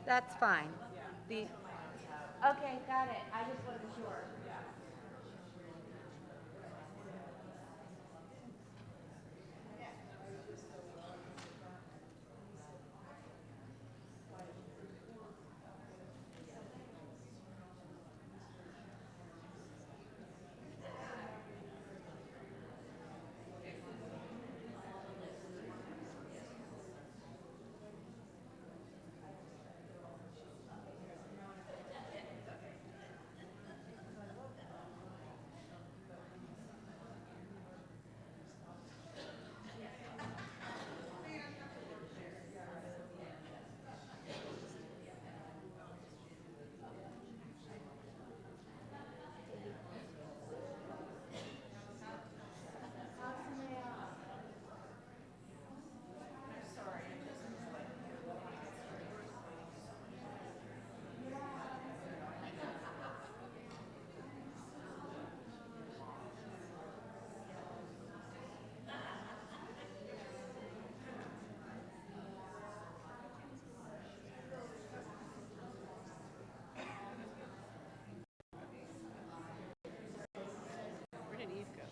That's fine. The Okay, got it. I just wasn't sure. Where did Eve go?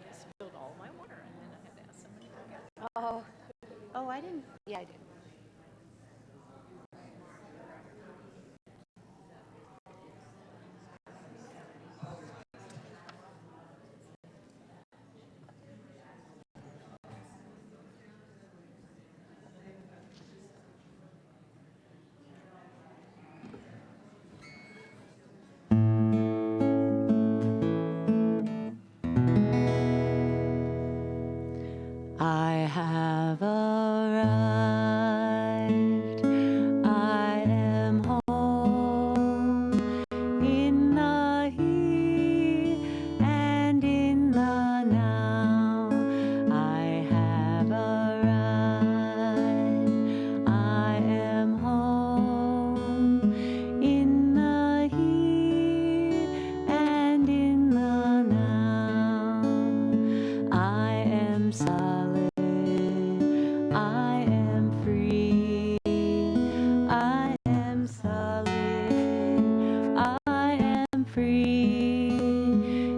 I spilled all my water and then I had to ask somebody to get it. Oh, oh, I didn't. Yeah, I did. I have arrived. I am home in the here and in the now. I have arrived. I am home in the here and in the now. I am solid. I am free. I am solid. I am free.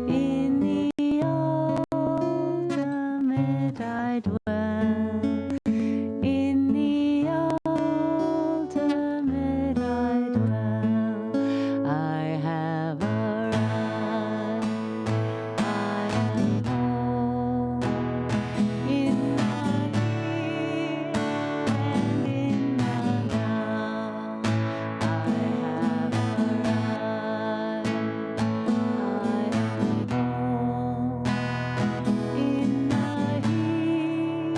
In the ultimate I dwell. In the ultimate I dwell. I have arrived. I am home in the here and in the now. I have arrived. I am home in the here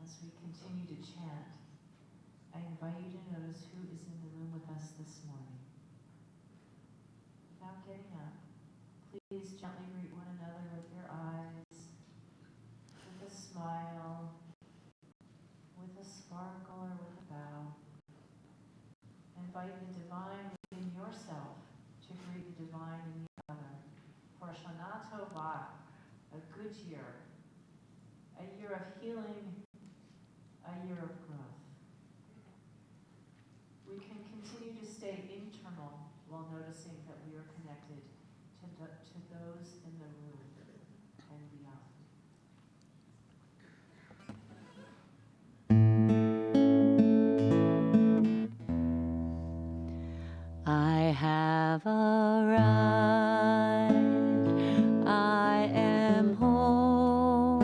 as we continue to chant, I invite you to notice who is in the room with us this morning. Without getting up, please gently greet one another with your eyes, with a smile, with a sparkle or with a bow. Invite the divine within yourself to greet the divine in the other. For Shana Tova, a good year, a year of healing, a year of growth. We can continue to stay internal while noticing that we are connected to those in the room and beyond. I have arrived, I am home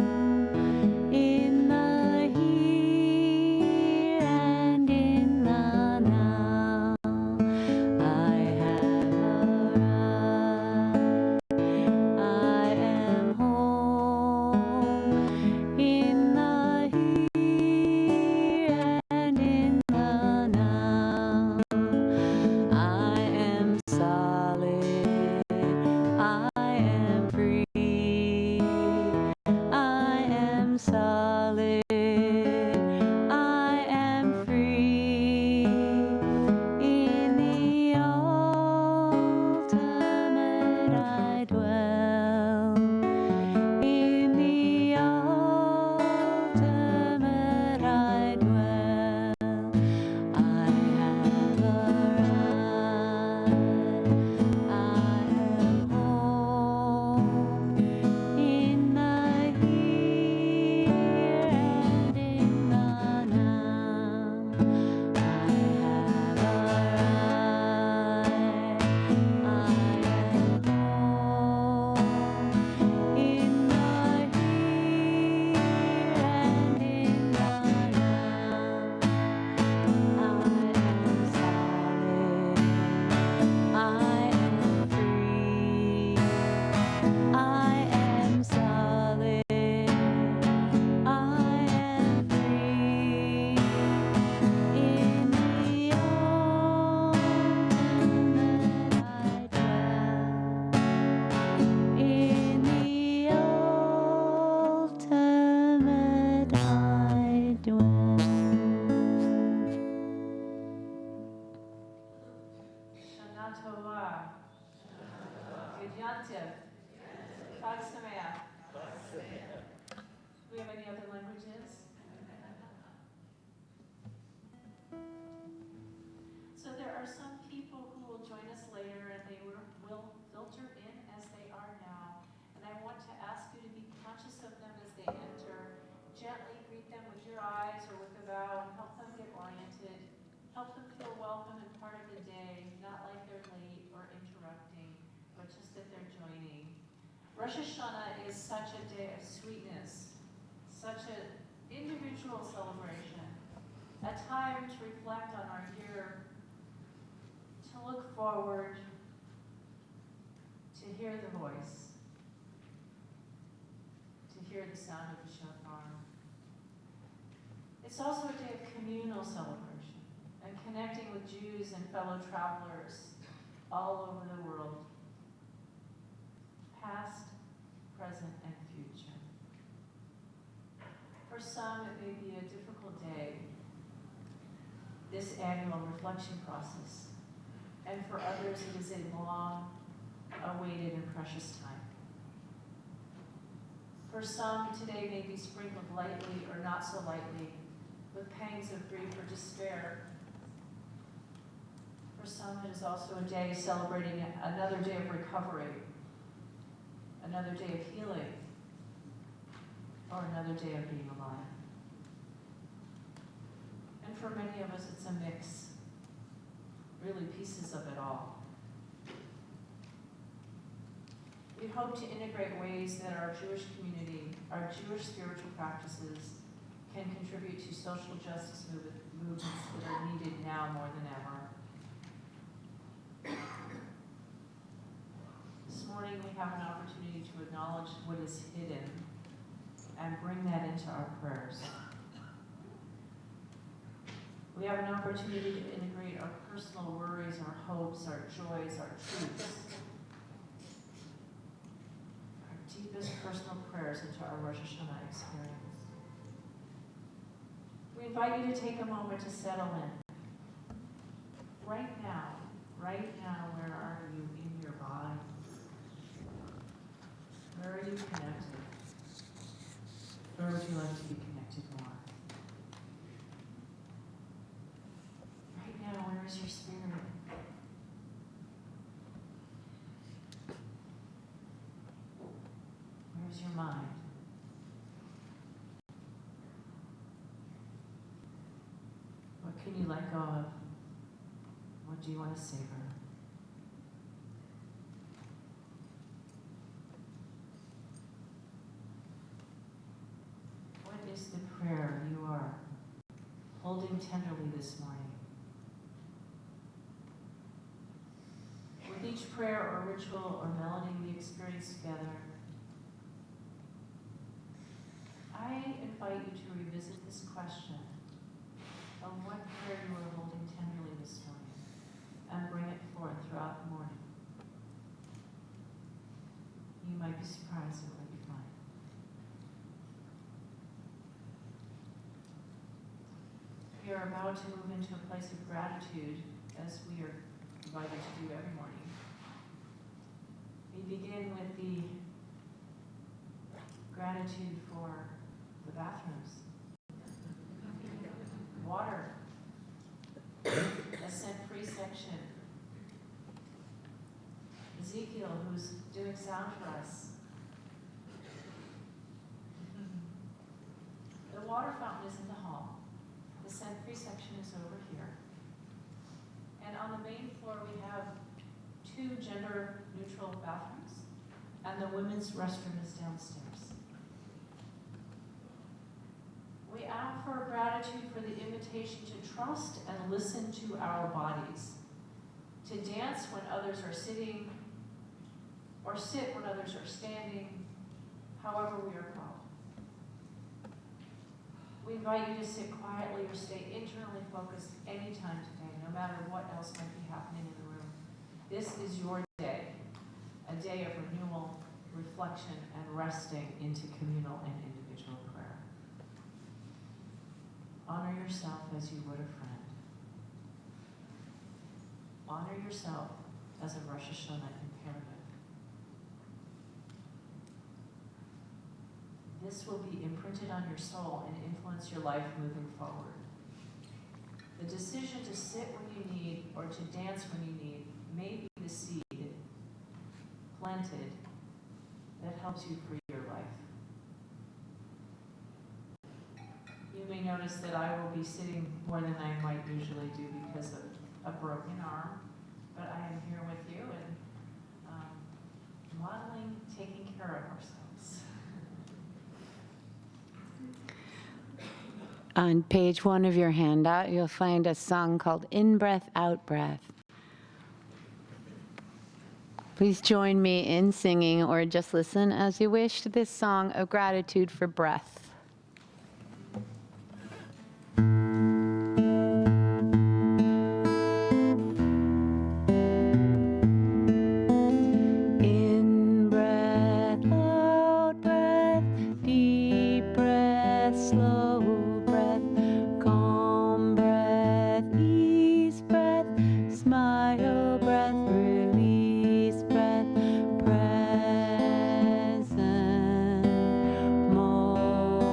in the here and in the now. I have arrived, I am home in the here and in the now. I am solid, I am free, I am solid, I am free, in the ultimate I dwell, in the ultimate I dwell. I have arrived, I am home in the here and in the now. I have arrived, I am home in the here and in the now. I am solid, I am free, I am solid, I am free, in the ultimate I dwell, in the ultimate I dwell. Shana Tova, Good Yantiv, Chag Sameach. Do we have any other languages? So there are some people who will join us later and they will filter in as they are now. And I want to ask you to be conscious of them as they enter. Gently greet them with your eyes or with a bow and help them get oriented. Help them feel welcome and part of the day, not like they're late or interrupting, but just that they're joining. Rosh Hashanah is such a day of sweetness, such an individual celebration, a time to reflect on our year, to look forward, to hear the voice, to hear the sound of the shofar. It's also a day of communal celebration and connecting with Jews and fellow travelers all over the world, past, present, and future. For some, it may be a difficult day, this annual reflection process. And for others, it is a long, awaited, and precious time. For some, today may be sprinkled lightly or not so lightly, with pangs of grief or despair. For some, it is also a day celebrating another day of recovery, another day of healing, or another day of being alive. And for many of us, it's a mix, really pieces of it all. We hope to integrate ways that our Jewish community, our Jewish spiritual practices, can contribute to social justice movements that are needed now more than ever. This morning we have an opportunity to acknowledge what is hidden and bring that into our prayers. We have an opportunity to integrate our personal worries, our hopes, our joys, our truths, our deepest personal prayers into our Rosh Hashanah experience. We invite you to take a moment to settle in. Right now, where are you in your body? Where are you connected? Where would you like to be connected more? Right now, where is your spirit? Where's your mind? What can you let go of? What do you want to savor? What is the prayer you are holding tenderly this morning? With each prayer or ritual or melody we experience together, I invite you to revisit this question of what prayer you are holding tenderly this morning and bring it forth throughout the morning. You might be surprised at what you find. We are about to move into a place of gratitude, as we are invited to do every morning. We begin with the gratitude for the bathrooms, water, a scent-free section, Ezekiel, who's doing sound for us. The water fountain is in the hall. The scent-free section is over here. And on the main floor, we have 2 gender-neutral bathrooms, and the women's restroom is downstairs. We offer gratitude for the invitation to trust and listen to our bodies, to dance when others are sitting, or sit when others are standing, however we are called. We invite you to sit quietly or stay internally focused anytime today, no matter what else might be happening in the room. This is your day, a day of renewal, reflection, and resting into communal and individual prayer. Honor yourself as you would a friend. Honor yourself as a Rosh Hashanah imperative. This will be imprinted on your soul and influence your life moving forward. The decision to sit when you need or to dance when you need may be the seed planted that helps you free your life. You may notice that I will be sitting more than I might usually do because of a broken arm, but I am here with you and modeling taking care of ourselves. On page 1 of your handout, you'll find a song called In Breath, Out Breath. Please join me in singing, or just listen as you wish, to this song of gratitude for breath. In breath, out breath, deep breath, slow breath, calm breath, ease breath, smile breath, release breath, present moment.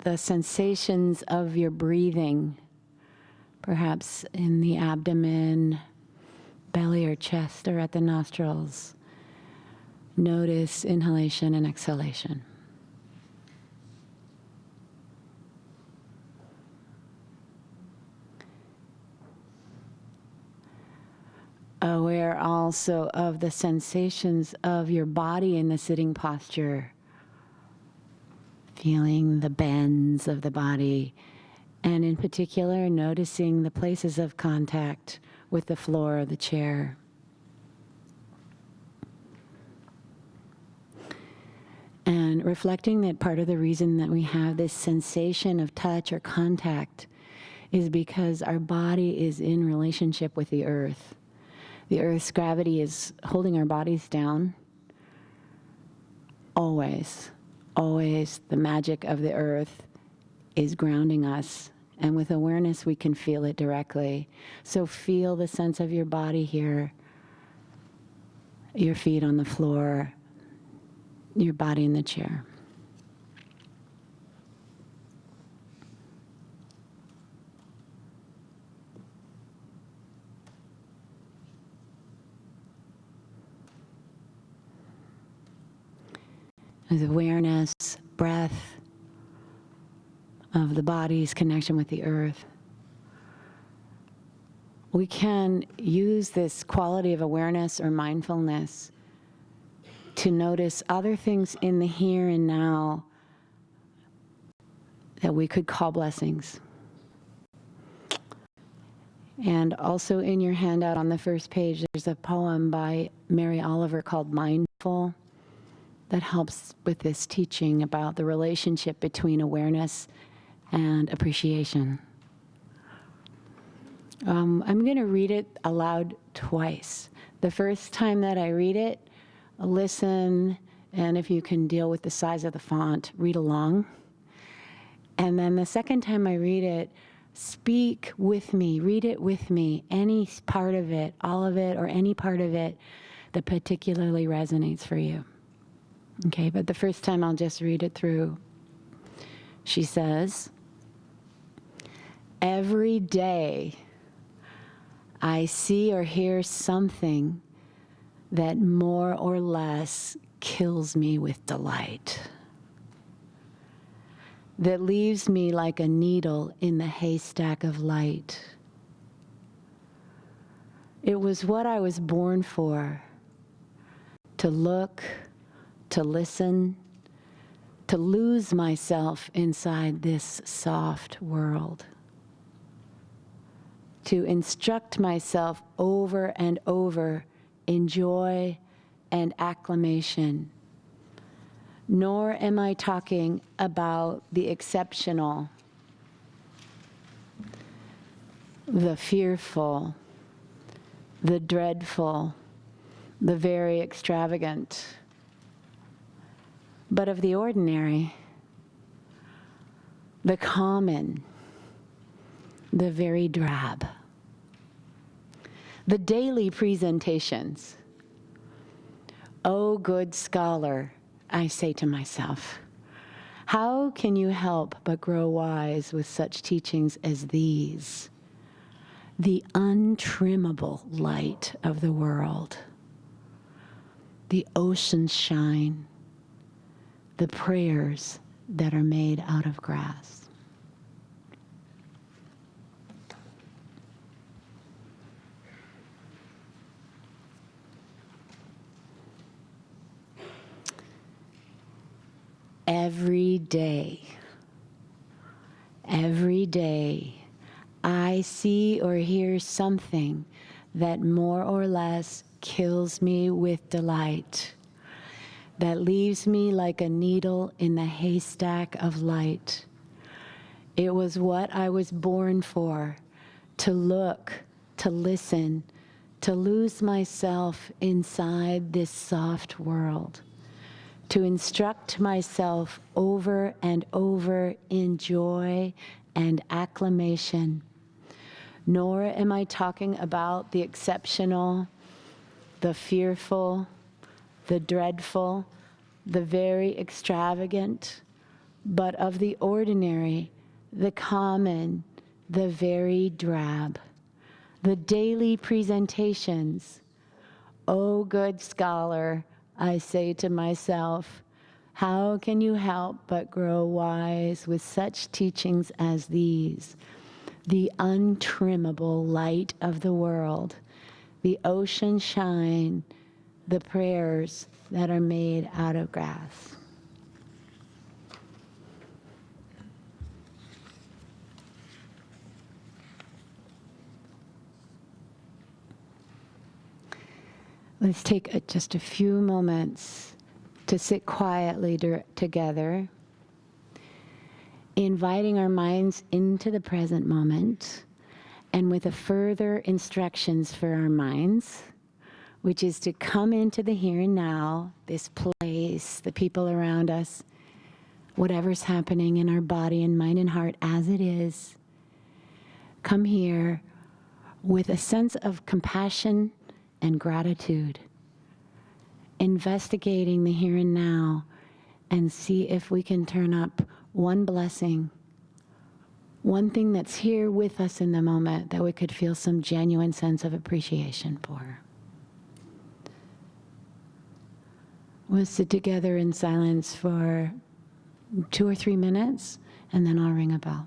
the sensations of your breathing, perhaps in the abdomen, belly or chest, or at the nostrils. Notice inhalation and exhalation. Aware also of the sensations of your body in the sitting posture. Feeling the bends of the body, and in particular, noticing the places of contact with the floor of the chair. And reflecting that part of the reason that we have this sensation of touch or contact is because our body is in relationship with the earth. The earth's gravity is holding our bodies down. Always, always the magic of the earth is grounding us. And with awareness, we can feel it directly. So feel the sense of your body here, your feet on the floor, your body in the chair. With awareness, breath of the body's connection with the earth, we can use this quality of awareness or mindfulness to notice other things in the here and now that we could call blessings. And also in your handout on the first page, there's a poem by Mary Oliver called Mindful that helps with this teaching about the relationship between awareness and appreciation. I'm going to read it aloud twice. The first time that I read it, listen, and if you can deal with the size of the font, read along. And then the second time I read it, speak with me, read it with me, any part of it, all of it, or any part of it that particularly resonates for you. Okay, but the first time I'll just read it through. She says, "Every day I see or hear something that more or less kills me with delight, that leaves me like a needle in the haystack of light. It was what I was born for, to look, to listen, to lose myself inside this soft world, to instruct myself over and over in joy and acclamation. Nor am I talking about the exceptional, the fearful, the dreadful, the very extravagant, but of the ordinary, the common, the very drab. The daily presentations. Oh, good scholar, I say to myself, how can you help but grow wise with such teachings as these? The untrimmable light of the world, the ocean's shine, the prayers that are made out of grass. Every day, I see or hear something that more or less kills me with delight, that leaves me like a needle in the haystack of light. It was what I was born for, to look, to listen, to lose myself inside this soft world, to instruct myself over and over in joy and acclamation. Nor am I talking about the exceptional, the fearful, the dreadful, the very extravagant, but of the ordinary, the common, the very drab, the daily presentations. O good scholar, I say to myself, how can you help but grow wise with such teachings as these? The untrimmable light of the world, the ocean shine, the prayers that are made out of grass. Let's take just a few moments to sit quietly together, inviting our minds into the present moment, and with a further instructions for our minds, which is to come into the here and now, this place, the people around us, whatever's happening in our body and mind and heart as it is. Come here with a sense of compassion and gratitude, investigating the here and now, and see if we can turn up one blessing, one thing that's here with us in the moment that we could feel some genuine sense of appreciation for. We'll sit together in silence for 2 or 3 minutes, and then I'll ring a bell.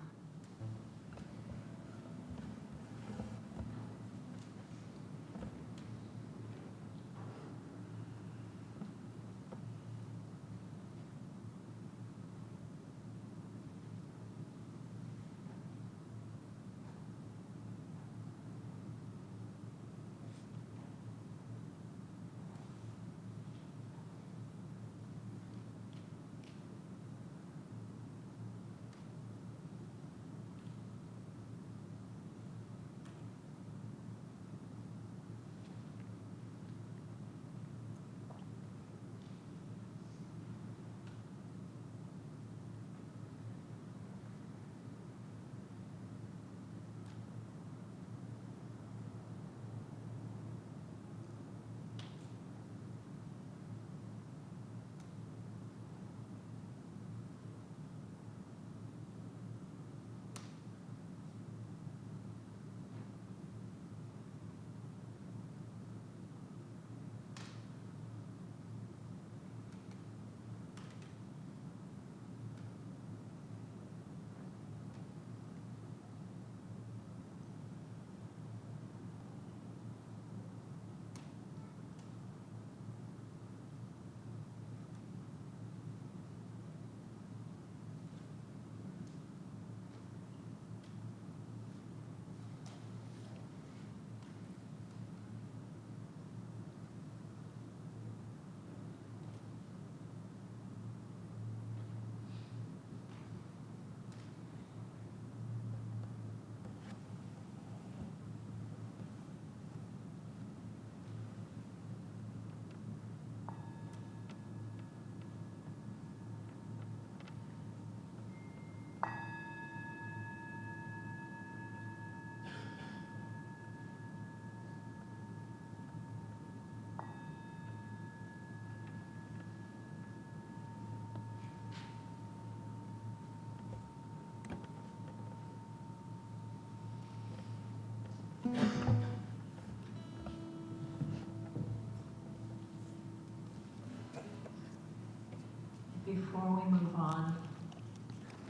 Before we move on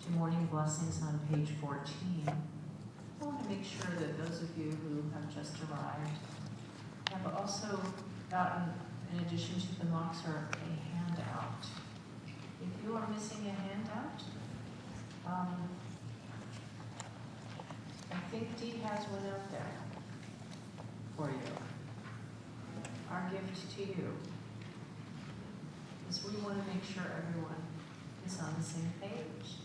to morning blessings on page 14, I want to make sure that those of you who have just arrived have also gotten, in addition to the Moxer, a handout. If you are missing a handout, I think Dee has one out there for you. Our gift to you is we want to make sure everyone is on the same page.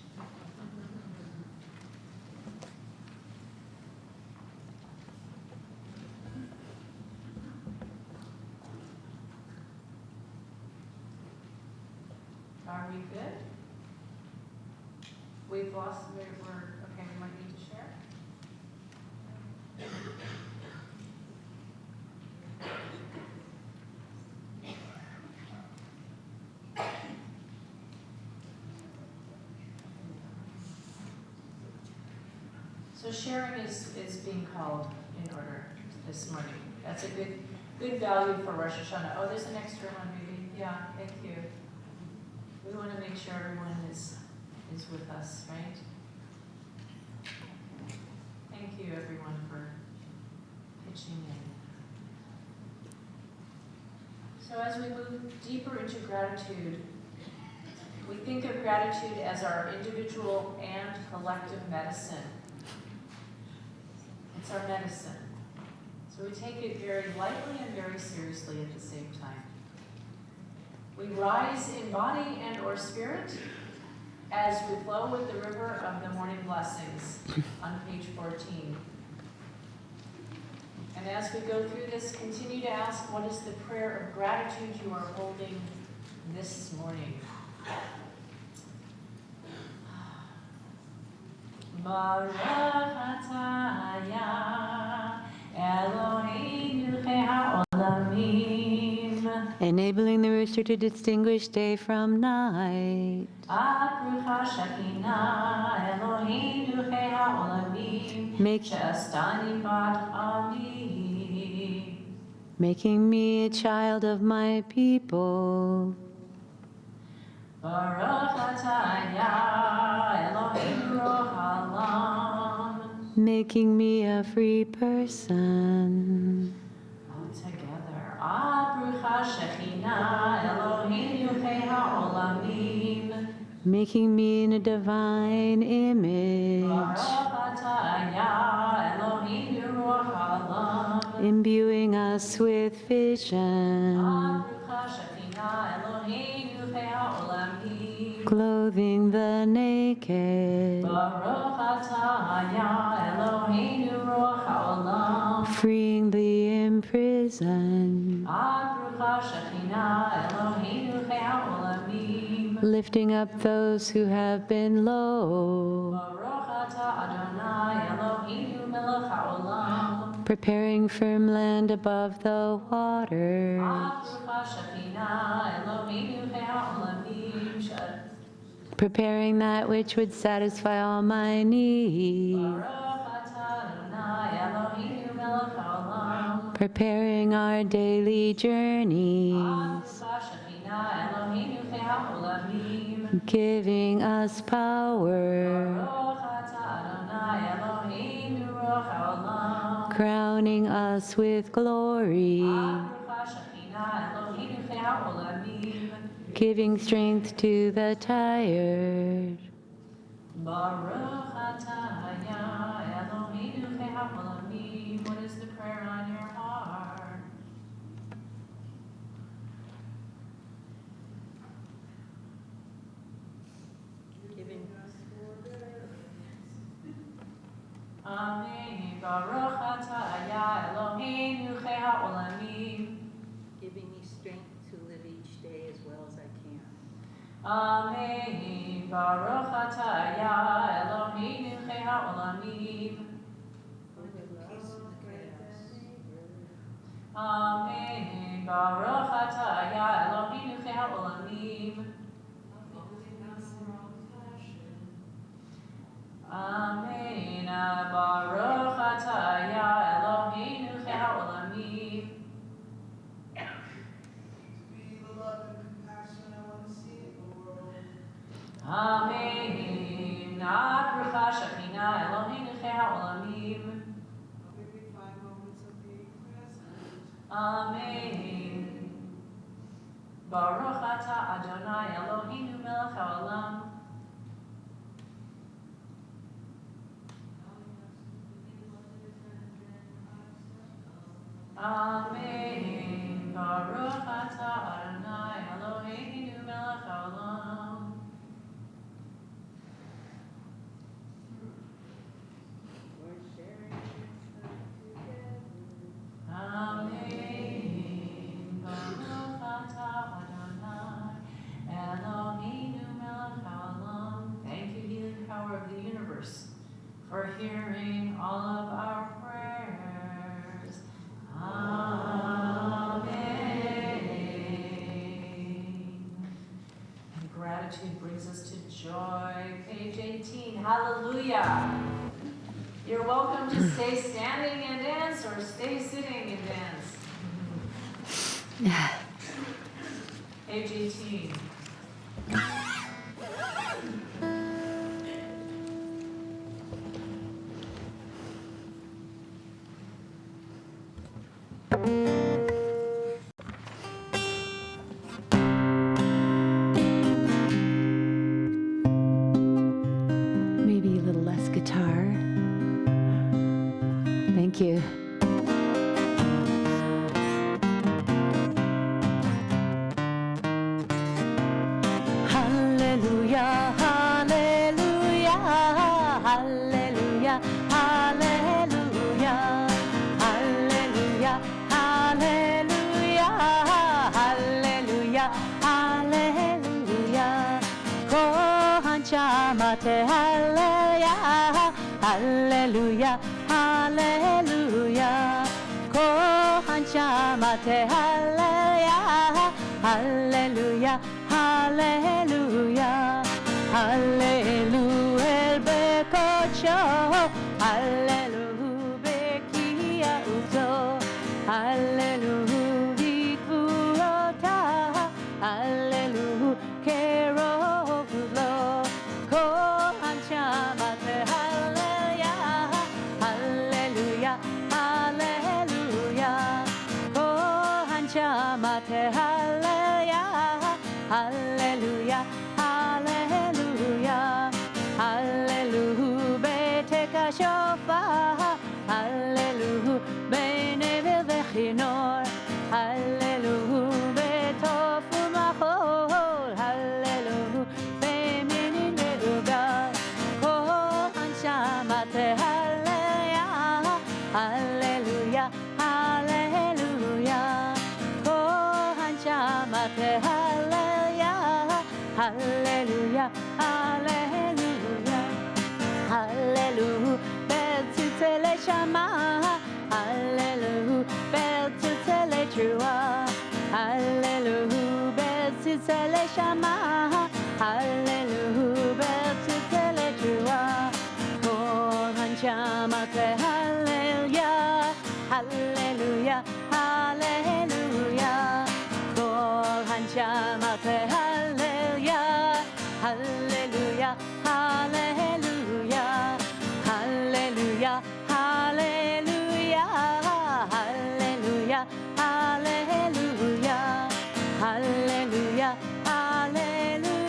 Are we good? We've lost, we're okay, we might need to share. So sharing is being called in order this morning. That's a good value for Rosh Hashanah. Oh, there's an extra one, maybe. Yeah, thank you. We want to make sure everyone is with us, right? Thank you, everyone, for pitching in. So as we move deeper into gratitude, we think of gratitude as our individual and collective medicine. It's our medicine. So we take it very lightly and very seriously at the same time. We rise in body and or spirit as we flow with the river of the morning blessings on page 14. And as we go through this, continue to ask, what is the prayer of gratitude you are holding this morning? Baruch atah Eloheinu ha'olamim, enabling the rooster to distinguish day from night, Baruch Shekinah Eloheinu ha'olamim, She'astani bat ami, making me a child of my people. Baruch atah Eloheinu roch halam, Making me a free person. all together. Baruch Shekinah Eloheinu ha'olamim, Making me in a divine image. Baruch atah Eloheinu roch halam, Imbuing us with vision. Baruch Shekinah Eloheinu ha'olamim, Clothing the naked. Baruch atah Eloheinu roch haolam, Freeing the imprisoned. Baruch Shekinah Eloheinu ha'olamim, Lifting up those who have been low. Baruch atah Adonai Eloheinu melech haolam, Preparing firm land above the waters. Baruch Shekinah Eloheinu ha'olamim, Preparing that which would satisfy all my needs. Baruch atah Adonai Eloheinu melech haolam, Preparing our daily journeys. Baruch Shekinah Eloheinu ha'olamim, Giving us power. Baruch atah Adonai Eloheinu roch haolam, Crowning us with glory. Baruch Shekinah Eloheinu ha'olamim, Giving strength to the tired. Baruch atah Eloheinu ha'olamim. What is the prayer on your heart? Giving Amen. Baruch atah Eloheinu ha'olamim. giving me strength to live each day as well as I can. Amen. Baruch atah Eloheinu ha'olamim. Peace in the chaos. Amen. Baruch atah Eloheinu ha'olamim. Amen. Baruch atah Eloheinu ha'olamim. Amen. Baruch Shekinah Eloheinu ha'olamim. Amen. Baruch atah Adonai Eloheinu melech haolam. Amen. Baruch atah Adonai Eloheinu melech haolam. Amen. Baruch atah Adonai Eloheinu melech haolam. Thank you, healing power of the universe, for hearing all of our prayers. Amen. stay standing and dance or stay sitting and dance? Age 18. Maybe a little less guitar. Thank you. Hallelujah, hallelujah, hallelujah, hallelujah, hallelujah, hallelujah, hallelujah, hallelujah. Kohan chamate hallelujah, hallelujah, hallelujah. Kohan chamate hallelujah, hallelujah, hallelujah, hallelujah, bekocho, hallelujah, bekia uzo, hallelujah, vikuota, hallelujah, kerovulo, kohan chamate hallelujah, hallelujah, hallelujah, kohan chamate hallelujah, hallelujah, hallelujah, hallelujah, beteka shofar, hallelujah, benevil vechinor, hallelujah, betofu machol, hallelujah, beminin ve'ugal, kohan shamate hallelujah, hallelujah, hallelujah, kohan shamate hallelujah, hallelujah, hallelujah, hallelujah, bel tutele shama, hallelujah, bel tutele trua, hallelujah, bel tutele shama, hallelujah, bel tutele trua, kohan shamate hallelujah, hallelujah, hallelujah, kohan shamate hallelujah, hallelujah, hallelujah, hallelujah, hallelujah, hallelujah, hallelujah, hallelujah, hallelujah.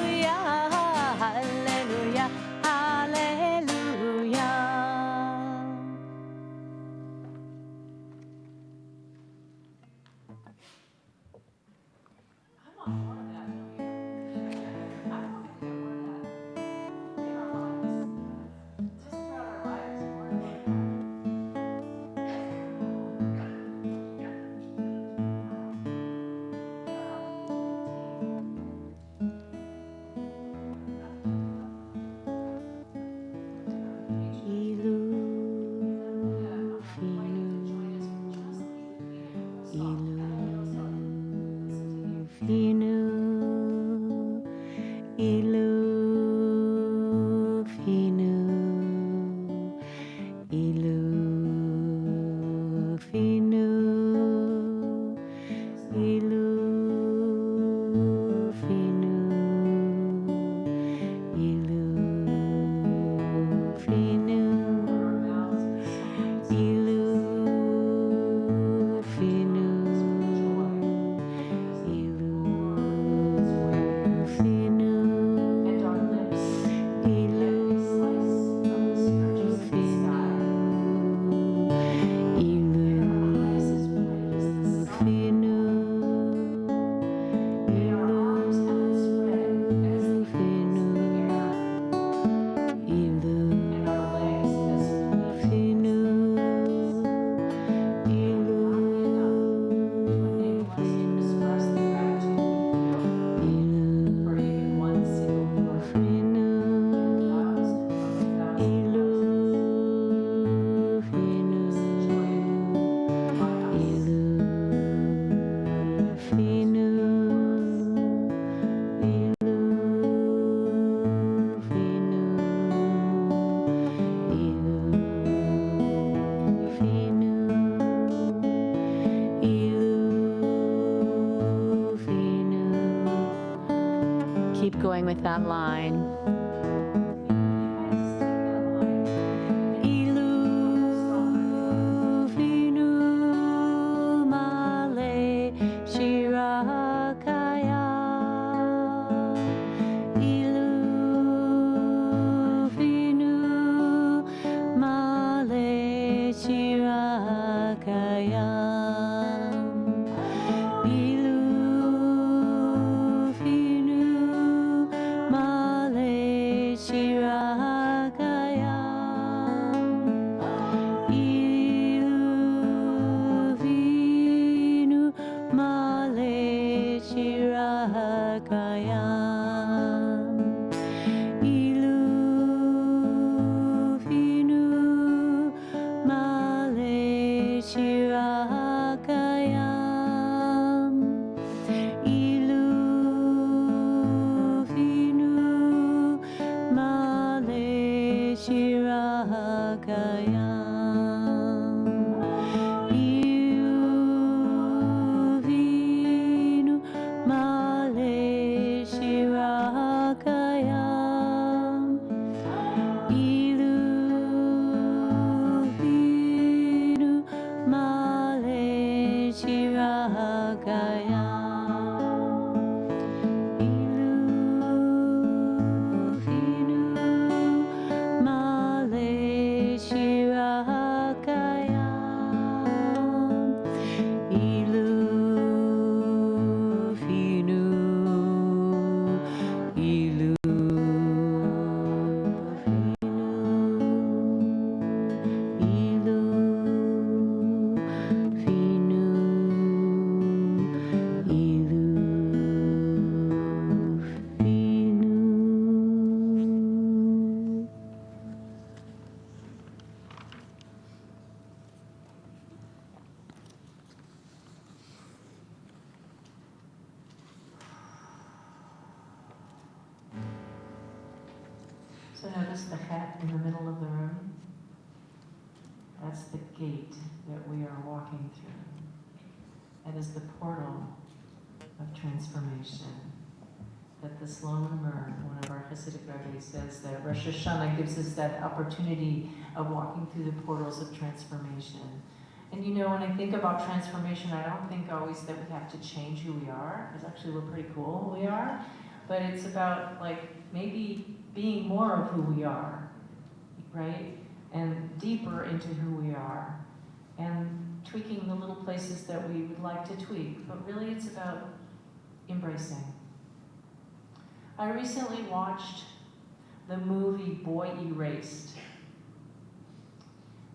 going with that line. Iluvinu male shirakaya. Iluvinu male shirakaya. So notice the hat in the middle of the room. That's the gate that we are walking through. That is the portal of transformation. That the Sloan Mer, one of our Hasidic rabbis, says that Rosh Hashanah gives us that opportunity of walking through the portals of transformation. And you know, when I think about transformation, I don't think always that we have to change who we are, because actually we're pretty cool who we are. But it's about like maybe being more of who we are, right? And deeper into who we are. And tweaking the little places that we would like to tweak. But really it's about embracing. I recently watched the movie Boy Erased,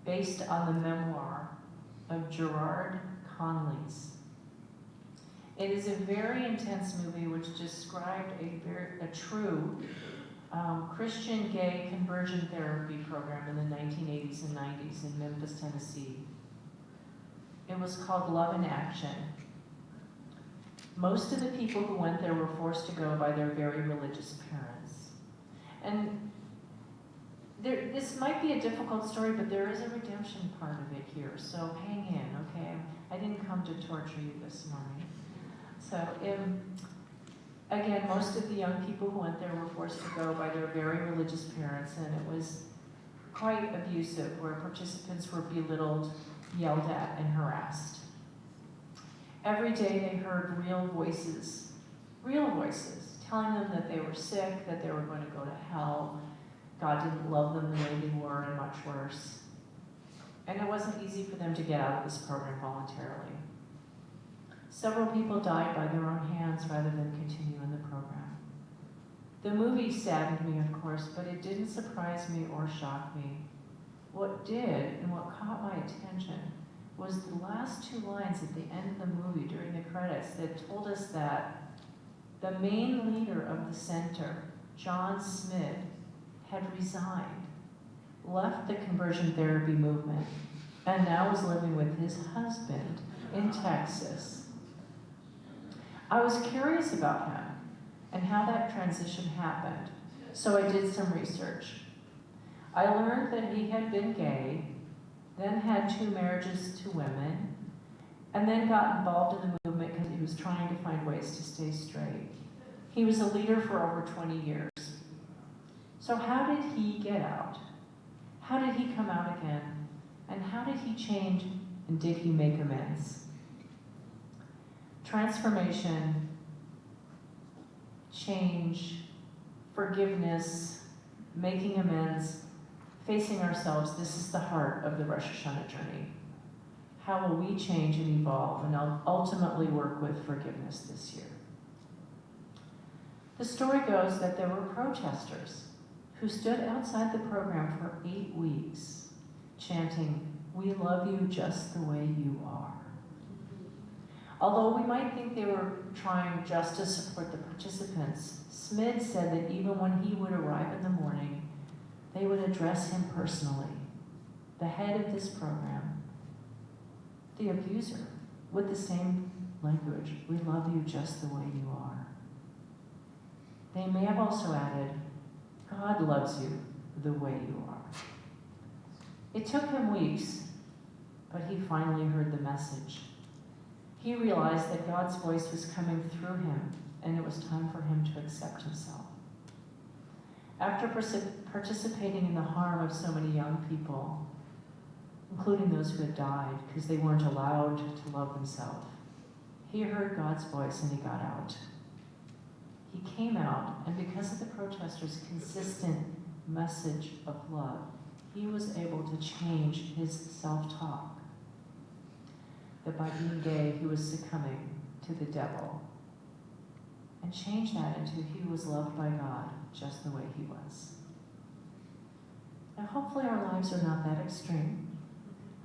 based on the memoir of Gerard Conley's. It is a very intense movie which described a true Christian gay conversion therapy program in the 1980s and 90s in Memphis, Tennessee. It was called Love in Action. Most of the people who went there were forced to go by their very religious parents. And this might be a difficult story, but there is a redemption part of it here, so hang in, okay? I didn't come to torture you this morning. So, again, most of the young people who went there were forced to go by their very religious parents, and it was quite abusive, where participants were belittled, yelled at, and harassed. Every day they heard real voices, telling them that they were sick, that they were going to go to hell, God didn't love them the way they were, and much worse. And it wasn't easy for them to get out of this program voluntarily. Several people died by their own hands rather than continue in the program. The movie saddened me, of course, but it didn't surprise me or shock me. What did, and what caught my attention, was the last two lines at the end of the movie during the credits that told us that the main leader of the center, John Smith, had resigned, left the conversion therapy movement, and now was living with his husband in Texas. I was curious about him and how that transition happened, so I did some research. I learned that he had been gay, then had 2 marriages to women, and then got involved in the movement because he was trying to find ways to stay straight. He was a leader for over 20 years. So how did he get out? How did he come out again? And how did he change, and did he make amends? Transformation, change, forgiveness, making amends, facing ourselves, this is the heart of the Rosh Hashanah journey. How will we change and evolve and ultimately work with forgiveness this year? The story goes that there were protesters who stood outside the program for 8 weeks, chanting, "We love you just the way you are." Although we might think they were trying just to support the participants, Smid said that even when he would arrive in the morning, they would address him personally, the head of this program, the abuser, with the same language, "We love you just the way you are." They may have also added, "God loves you the way you are." It took him weeks, but he finally heard the message. He realized that God's voice was coming through him, and it was time for him to accept himself. After participating in the harm of so many young people, including those who had died because they weren't allowed to love themselves, he heard God's voice and he got out. He came out, and because of the protesters' consistent message of love, he was able to change his self-talk. That by being gay, he was succumbing to the devil, and change that into he was loved by God just the way he was. Now, hopefully our lives are not that extreme.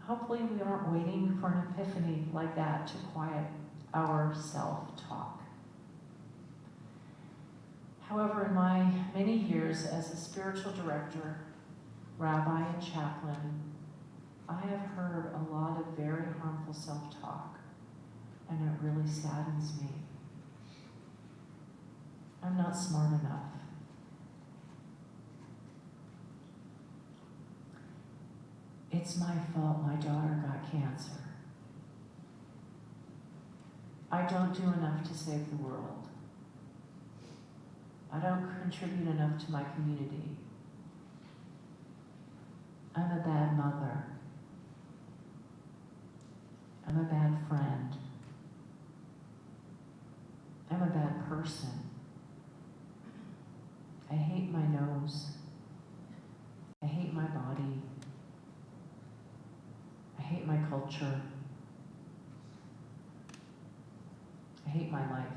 Hopefully we aren't waiting for an epiphany like that to quiet our self-talk. However, in my many years as a spiritual director, rabbi, and chaplain, I have heard a lot of very harmful self-talk, and it really saddens me. I'm not smart enough. It's my fault my daughter got cancer. I don't do enough to save the world. I don't contribute enough to my community. I'm a bad mother. I'm a bad friend. I'm a bad person. I hate my nose. I hate my body. I hate my culture. I hate my life.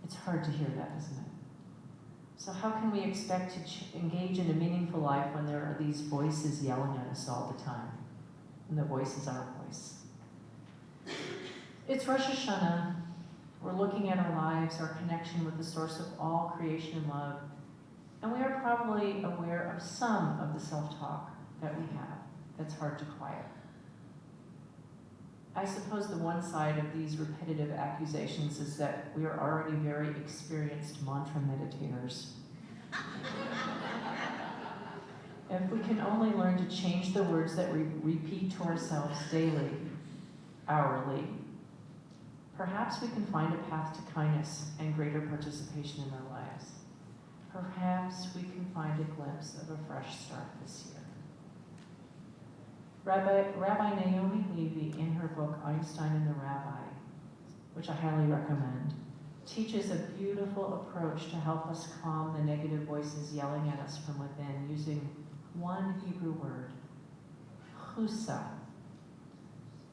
It's hard to hear that, isn't it? So how can we expect to engage in a meaningful life when there are these voices yelling at us all the time? And the voice is our voice. It's Rosh Hashanah. We're looking at our lives, our connection with the source of all creation and love. And we are probably aware of some of the self-talk that we have that's hard to quiet. I suppose the one side of these repetitive accusations is that we are already very experienced mantra meditators. If we can only learn to change the words that we repeat to ourselves daily, hourly, perhaps we can find a path to kindness and greater participation in our lives. Perhaps we can find a glimpse of a fresh start this year. Rabbi Naomi Levy, in her book Einstein and the Rabbi, which I highly recommend, teaches a beautiful approach to help us calm the negative voices yelling at us from within using one Hebrew word, chusa.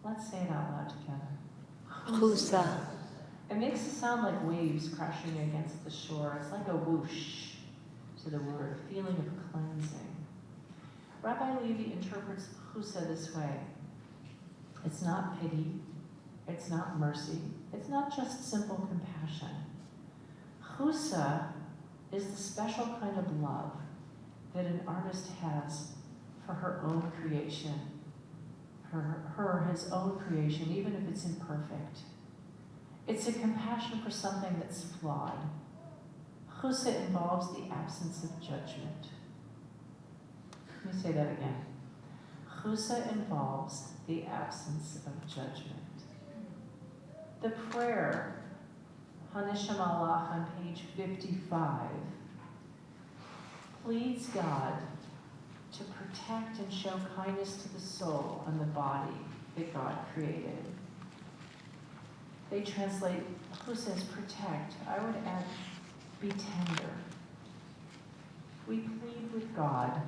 Let's say it out loud together. Chusa. It makes it sound like waves crashing against the shore. It's like a whoosh to the word, a feeling of cleansing. Rabbi Levy interprets chusa this way. It's not pity. It's not mercy. It's not just simple compassion. Chusa is the special kind of love that an artist has for her own creation, his own creation, even if it's imperfect. It's a compassion for something that's flawed. Chusa involves the absence of judgment. Let me say that again. Chusa involves the absence of judgment. The prayer, Hanishamalach on page 55, pleads God to protect and show kindness to the soul and the body that God created. They translate, who says protect? I would add, be tender. We plead with God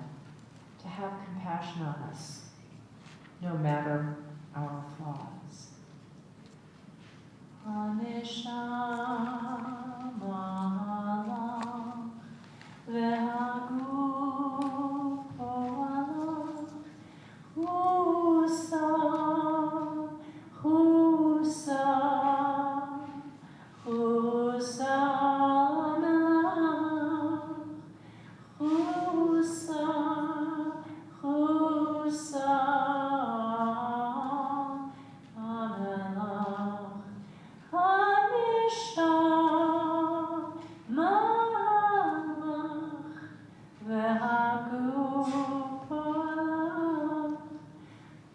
to have compassion on us, no matter our flaws. Hanishamalach ve'haguf po'alach husa, husa, husa melach, husa, husa melach, hanishamalach ve'haguf po'alach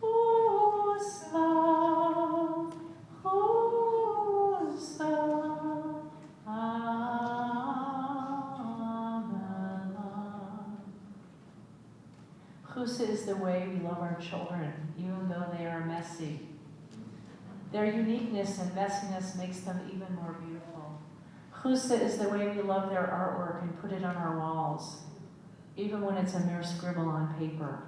husa, husa melach. Chusa is the way we love our children, even though they are messy. Their uniqueness and messiness makes them even more beautiful. Chusa is the way we love their artwork and put it on our walls, even when it's a mere scribble on paper.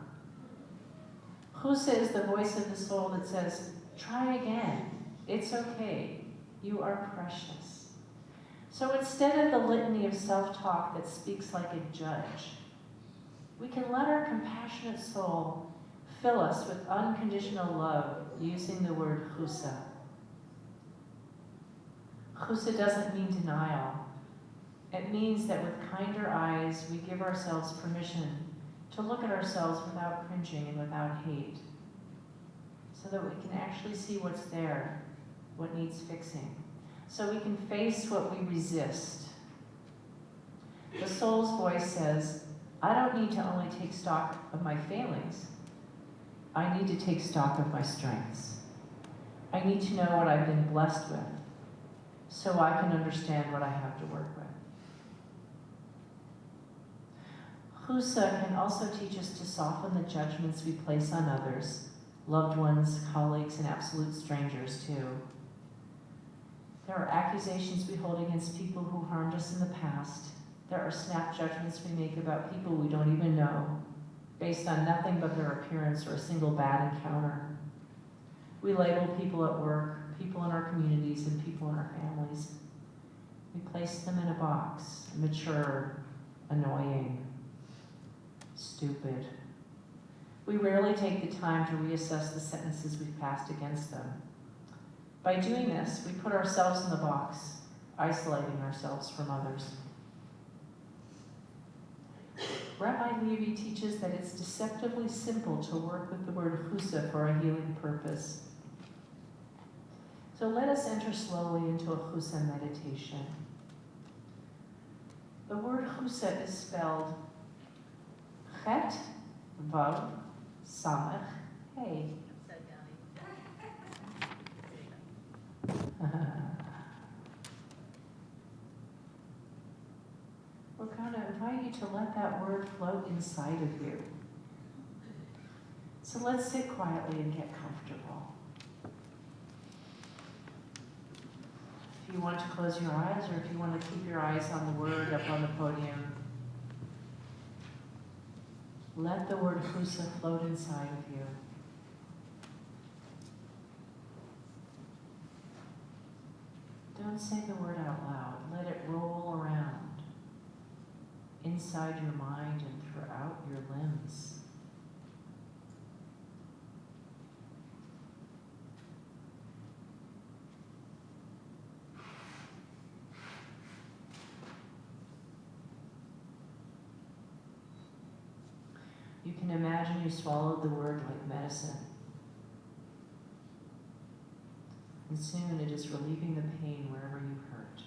Chusa is the voice of the soul that says, try again. It's okay. You are precious. So instead of the litany of self-talk that speaks like a judge, we can let our compassionate soul fill us with unconditional love using the word chusa. Chusa doesn't mean denial. It means that with kinder eyes, we give ourselves permission to look at ourselves without cringing and without hate, so that we can actually see what's there, what needs fixing, so we can face what we resist. The soul's voice says, I don't need to only take stock of my failings. I need to take stock of my strengths. I need to know what I've been blessed with, so I can understand what I have to work with. Chusa can also teach us to soften the judgments we place on others, loved ones, colleagues, and absolute strangers too. There are accusations we hold against people who harmed us in the past. There are snap judgments we make about people we don't even know, based on nothing but their appearance or a single bad encounter. We label people at work, people in our communities, and people in our families. We place them in a box: mature, annoying, stupid. We rarely take the time to reassess the sentences we've passed against them. By doing this, we put ourselves in the box, isolating ourselves from others. Rabbi Levi teaches that it's deceptively simple to work with the word chusa for a healing purpose. So let us enter slowly into a chusa meditation. The word chusa is spelled chet, vav, samech, hey. We're going to invite you to let that word float inside of you. So let's sit quietly and get comfortable. If you want to close your eyes, or if you want to keep your eyes on the word up on the podium, let the word chusa float inside of you. Don't say the word out loud. Let it roll around inside your mind and throughout your limbs. You can imagine you swallowed the word like medicine. And soon it is relieving the pain wherever you hurt.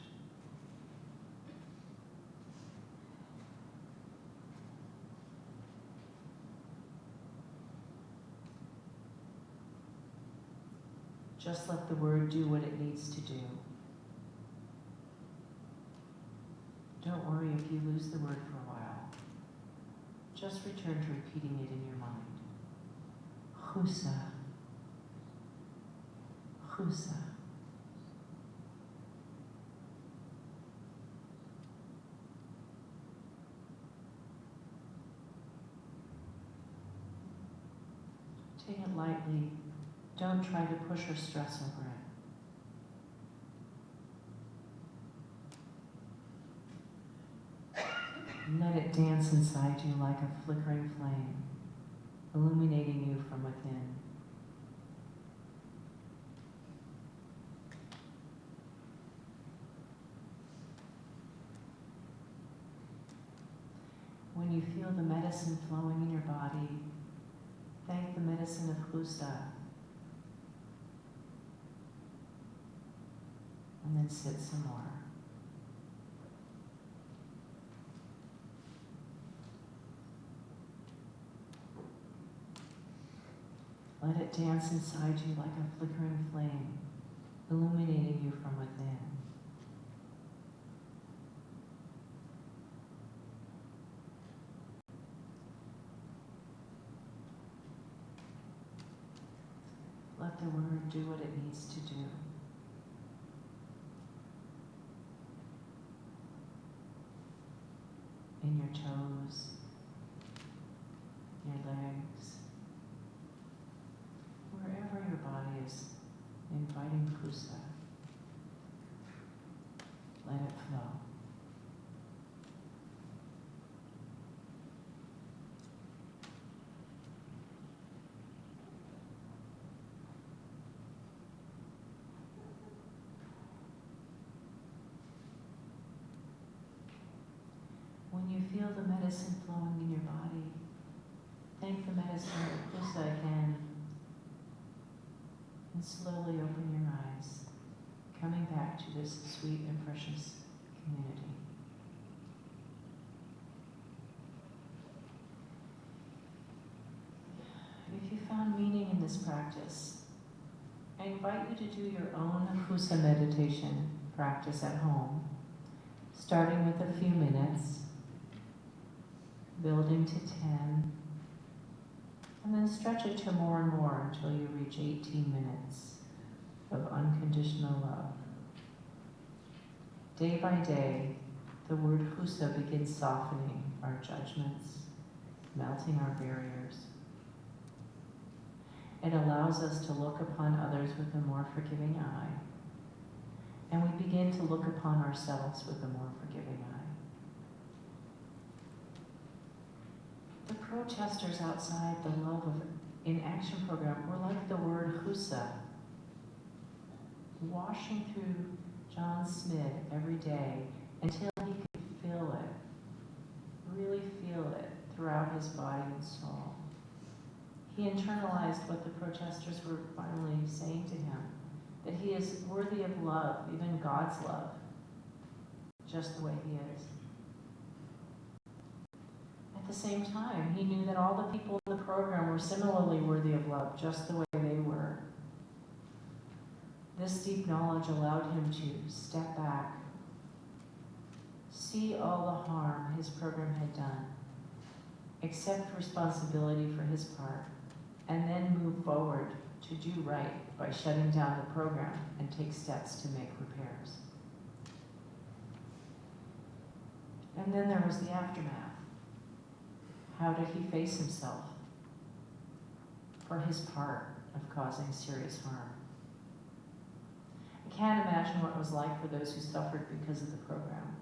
Just let the word do what it needs to do. Don't worry if you lose the word for a while. Just return to repeating it in your mind. Chusa. Chusa. Take it lightly. Don't try to push or stress over it. Let it dance inside you like a flickering flame, illuminating you from within. When you feel the medicine flowing in your body, thank the medicine of Chusa. And then sit some more. Let it dance inside you like a flickering flame, illuminating you from within. Let the word do what it needs to do. In your toes, your legs, wherever your body is inviting Chusa, let it flow. When you feel the medicine flowing in your body, thank the medicine of Chusa again, and slowly open your eyes, coming back to this sweet and precious community. If you found meaning in this practice, I invite you to do your own Chusa meditation practice at home, starting with a few minutes, building to 10, and then stretch it to more and more until you reach 18 minutes of unconditional love. Day by day, the word Chusa begins softening our judgments, melting our barriers. It allows us to look upon others with a more forgiving eye, and we begin to look upon ourselves with a more forgiving eye. The protesters outside the Love in Action program were like the word Chusa, washing through John Smith every day until he could feel it, really feel it throughout his body and soul. He internalized what the protesters were finally saying to him, that he is worthy of love, even God's love, just the way he is. At the same time, he knew that all the people in the program were similarly worthy of love, just the way they were. This deep knowledge allowed him to step back, see all the harm his program had done, accept responsibility for his part, and then move forward to do right by shutting down the program and take steps to make repairs. And then there was the aftermath. How did he face himself for his part of causing serious harm? I can't imagine what it was like for those who suffered because of the program.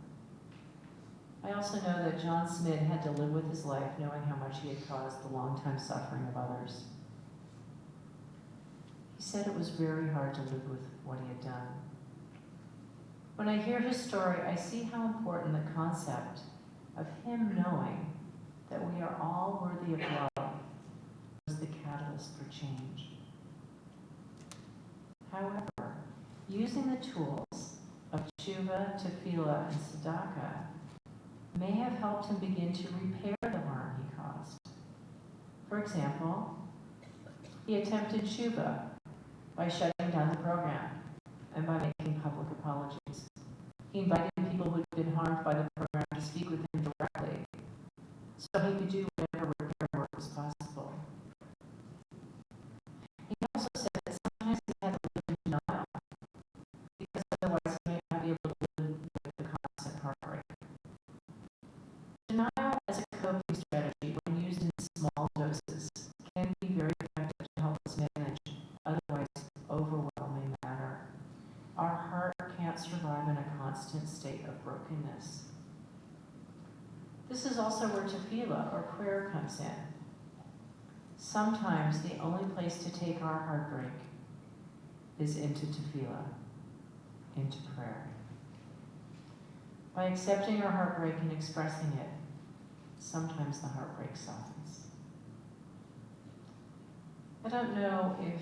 I also know that John Smith had to live with his life knowing how much he had caused the long-time suffering of others. He said it was very hard to live with what he had done. When I hear his story, I see how important the concept of him knowing that we are all worthy of love was the catalyst for change. However, using the tools of tshuva, tefillah, and tzedakah may have helped him begin to repair the harm he caused. For example, he attempted tshuva, by shutting down the program and by making public apologies. He invited people who had been harmed by the program to speak with him directly, so he could do whatever repair work was possible. He also said that sometimes he had to live in denial, because otherwise he might not be able to live with the constant heartbreak. Denial as a coping strategy, when used in small doses, can be very effective to help us manage otherwise overwhelming matter. Our heart can't survive in a constant state of brokenness. This is also where tefillah, or prayer, comes in. Sometimes the only place to take our heartbreak is into tefillah, into prayer. By accepting our heartbreak and expressing it, sometimes the heartbreak softens. I don't know if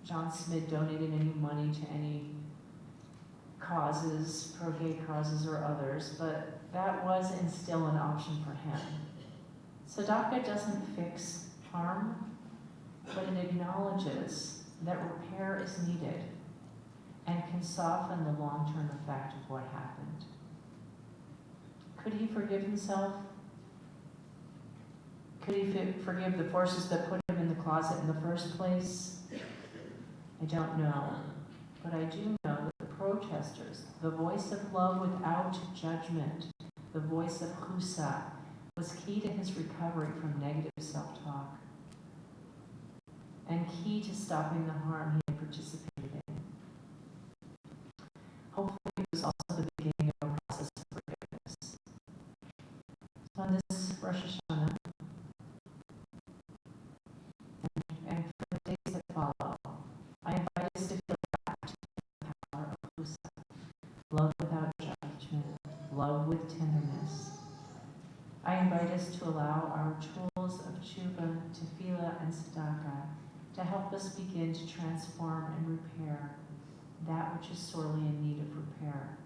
John Smith donated any money to any causes, pro-gay causes or others, but that was and still an option for him. Tzedakah doesn't fix harm, but it acknowledges that repair is needed and can soften the long-term effect of what happened. Could he forgive himself? Could he forgive the forces that put him in the closet in the first place? I don't know, but I do know that the protesters, the voice of love without judgment, the voice of Husa, was key to his recovery from negative self-talk and key to stopping the harm he had participated in. Hopefully it was also the beginning of a process of forgiveness. So on this Rosh Hashanah, and for the days that follow, I invite us to feel back to the power of Husa, love without judgment, love with tenderness. I invite us to allow our tools of tshuva, tefillah, and tzedakah to help us begin to transform and repair that which is sorely in need of repair.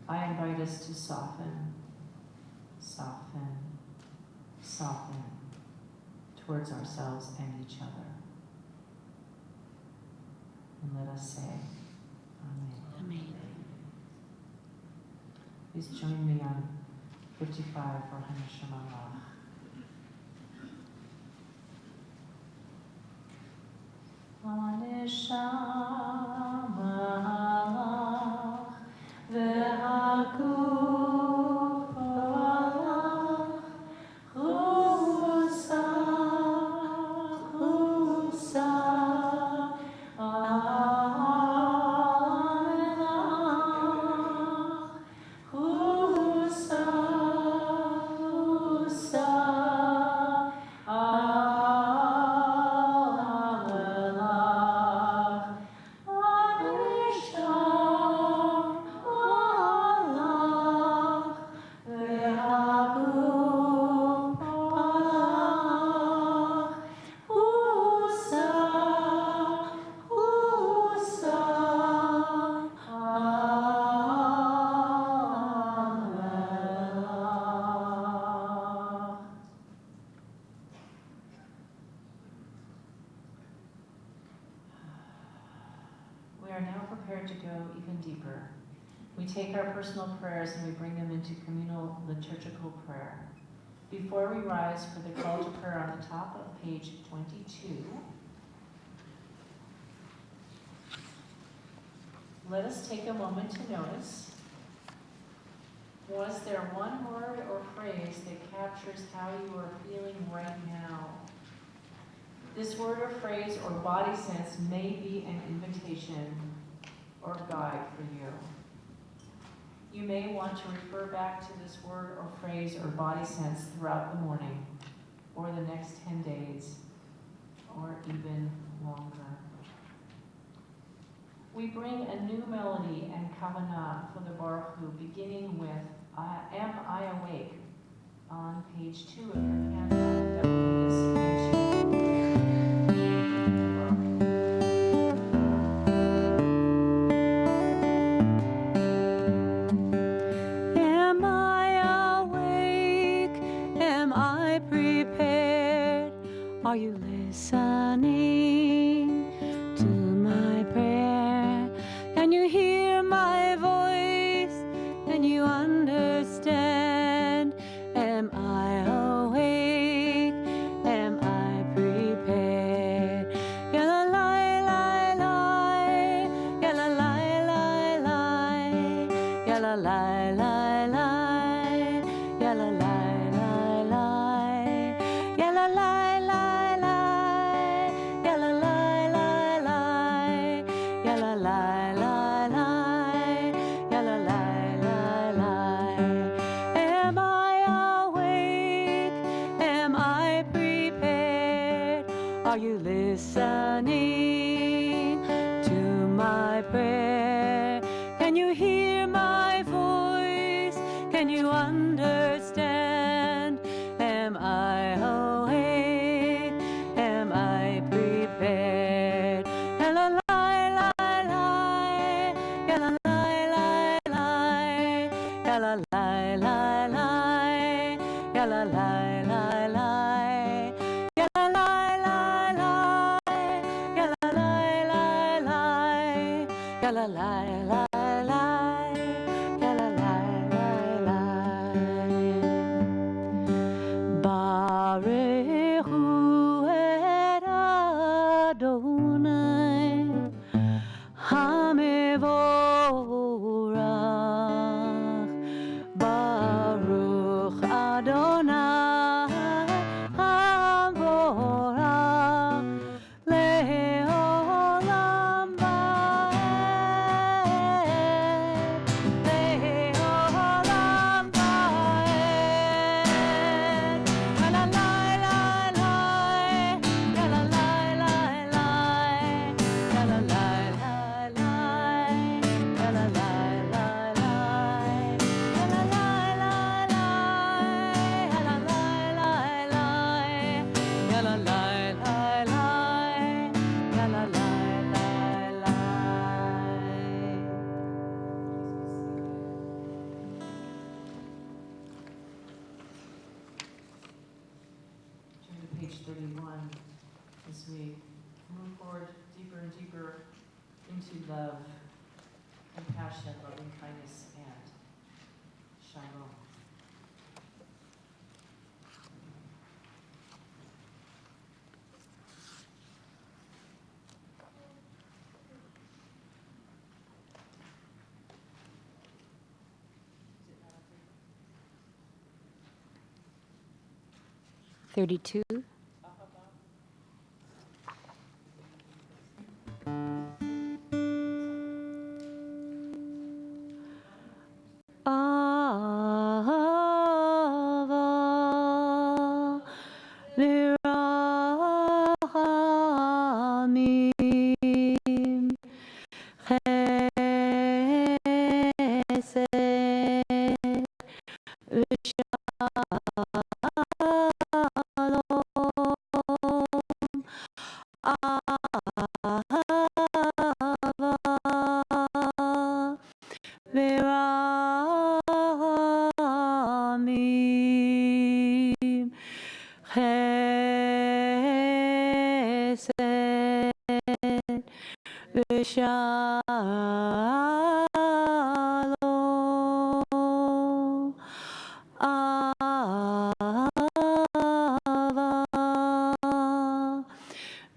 I invite us to soften, soften, soften towards ourselves and each other. And let us say, Amen. Amen. Please join me on 55 for Hanashama. To go even deeper. We take our personal prayers and we bring them into communal liturgical prayer. Before we rise for the call to prayer on the top of page 22, let us take a moment to notice, was there one word or phrase that captures how you are feeling right now? This word or phrase or body sense may be an invitation or guide for you. You may want to refer back to this word or phrase or body sense throughout the morning, or the next 10 days, or even longer. We bring a new melody and kavanah for the Baruch Hu, beginning with Am I Awake on page 2 of your handout that will lead us into Are you listening to my prayer? Can you hear my voice? Can you understand? Am I awake? Am I prepared? Yalla lie, lie, lie. Yalla lie, lie, lie. Yalla lie, lie, lie. Yalla lie, lie, lie. Yalla lie, lie, lie. Yalla lie, lie, lie. Yalla lie, lie, lie. Yalla lie, lie, lie. Am I awake? Am I prepared? Are you listening to my prayer? Can you hear my voice? Can you understand? Am I awake? Am I prepared? Yalla lie, lie, lie. Yalla lie, lie, lie. Yalla lie, lie, lie. Yalla lie, lie, lie. Yalla lie, lie, lie. Yalla lie, lie, lie. Yalla lie, lie, lie. Yalla lie, lie, lie. Baruch Hu et Adonai Hamevorach. Baruch Adonai Hamevorach le'olam va'ed. Le'olam va'ed. Yalla lie, lie, lie. Yalla lie, lie, lie. Yalla lie, lie, lie. Yalla lie, lie, lie. Yalla lie, lie, lie. Yalla lie, lie, lie. Yalla lie, lie, lie. Yalla lie, lie, lie. Turn to page 31 as we move forward deeper and deeper into love, compassion, loving kindness, and shalom. Is it not up there? 32. Ava Virachamim Chesed V'Shalom Ava Virachamim Chesed V'Shalom Ava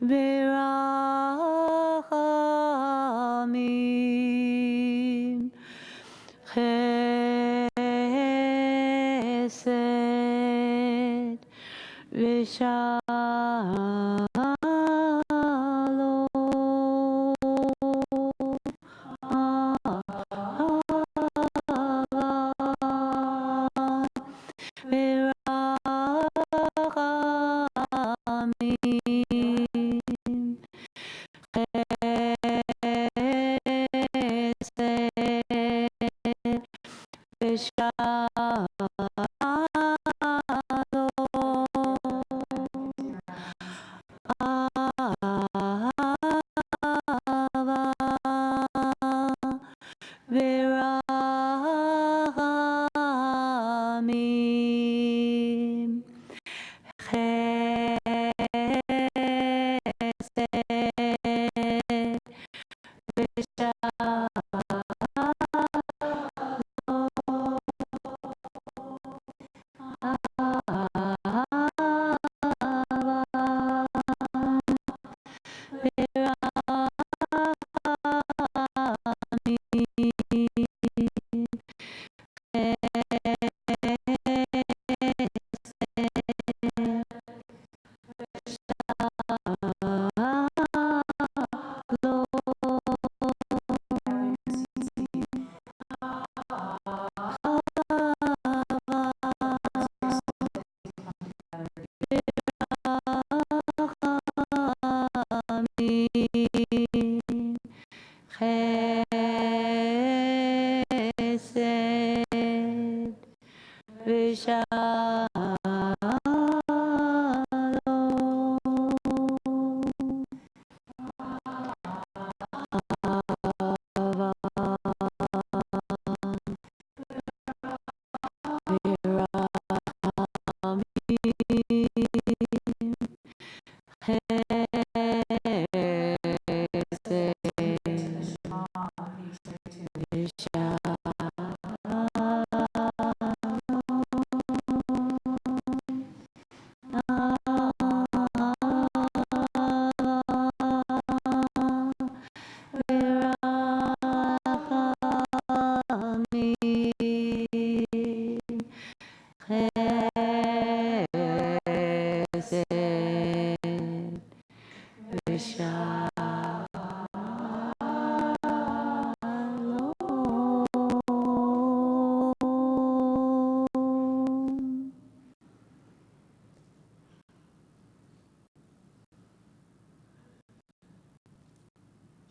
Virachamim Chesed V'Shalom Virachamim Chesed V'Shalom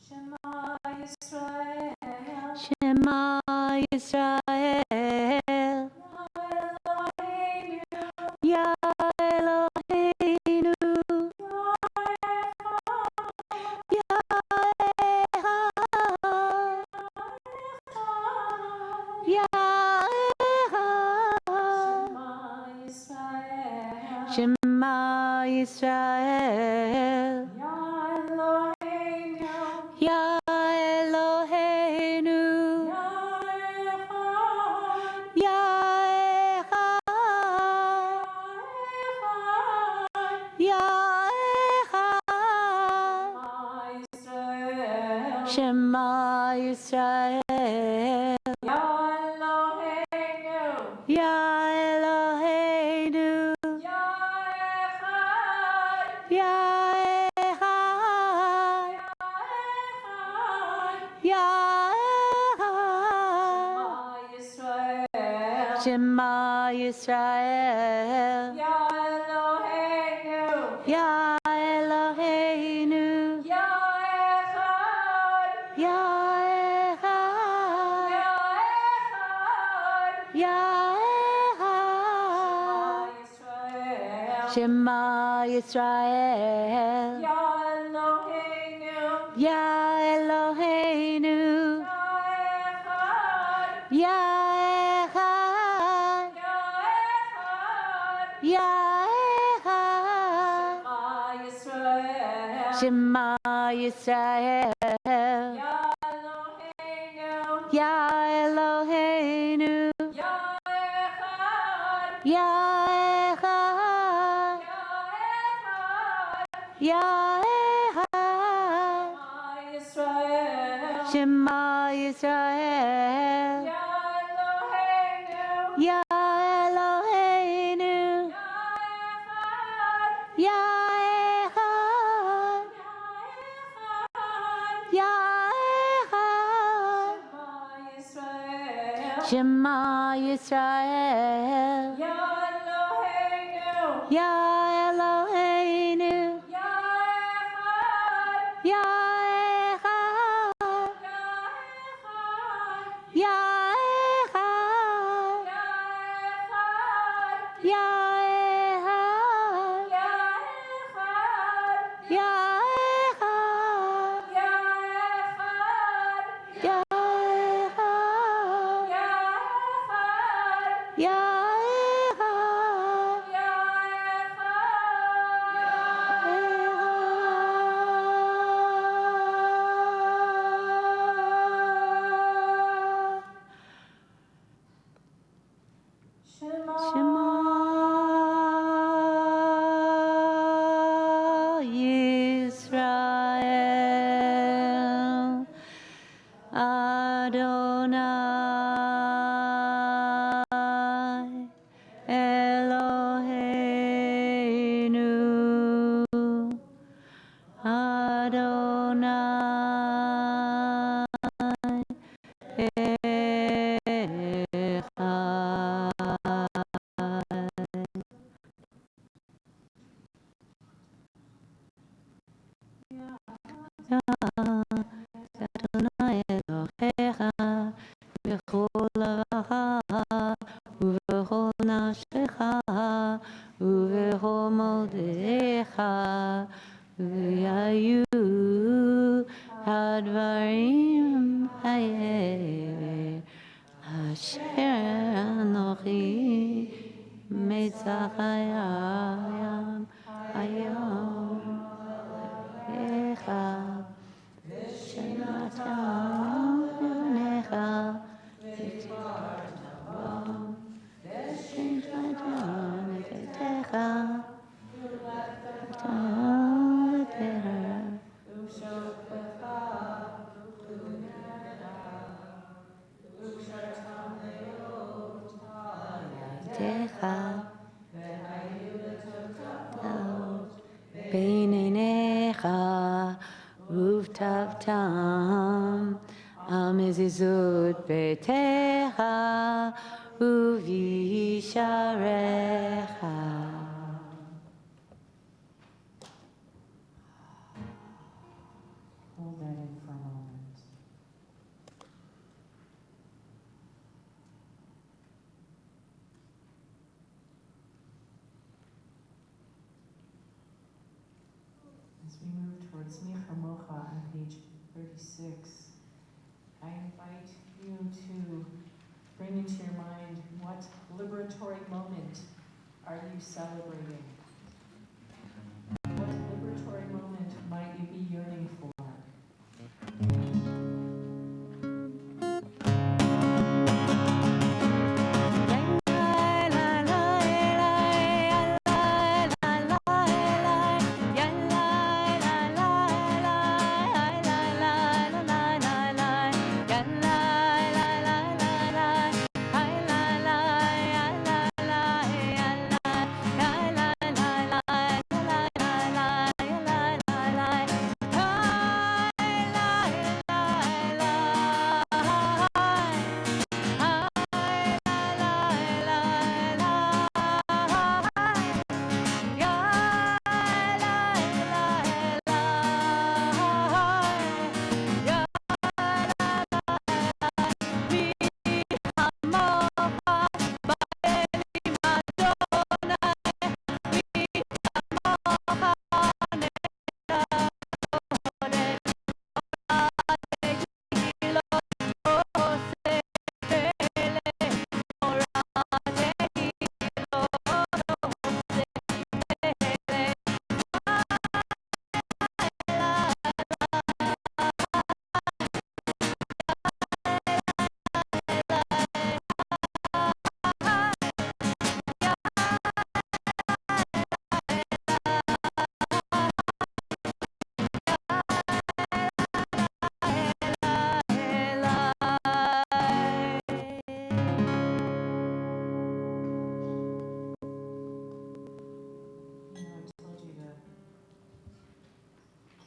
Shema Yisrael. Shema Yisrael. Ya Eloheinu. Ya Echad. Ya Echad. Shema Yisrael. Ya Eloheinu. Ya Echad. Ya Echad. Shema Yisrael. Ya Eloheinu. Ya Echad. Ya Echad. Shema Yisrael. Ya Eloheinu. Ya Echad. Ya Echad. Shema Yisrael. Ya Eloheinu. Ya Echad. Ya Echad. Shema Yisrael. Ya Eloheinu. Ya Echad. Ya Echad. Shema Yisrael. Ya Eloheinu. Ya Echad. Ya Echad. Shema Yisrael. Ya Eloheinu. Ya Echad. Ya Echad. Ya Echad. Ya Echad. Ya Echad. Ya Shema Yisrael. Adonai Eloheinu. Adonai Adonai Elohecha b'chol levacha ובכל נפשך ובכל מאודיך ויהיו הדברים האלה אשר אנוכי מצווה היום לך שמעת עיניך בין עיניך ובטבתם על מזוזות ביתך ובישעריך. Hold that in front As we move towards Micha Mocha on page 36, I invite you to bring into your mind what liberatory moment are you celebrating? What liberatory moment might you be yearning for?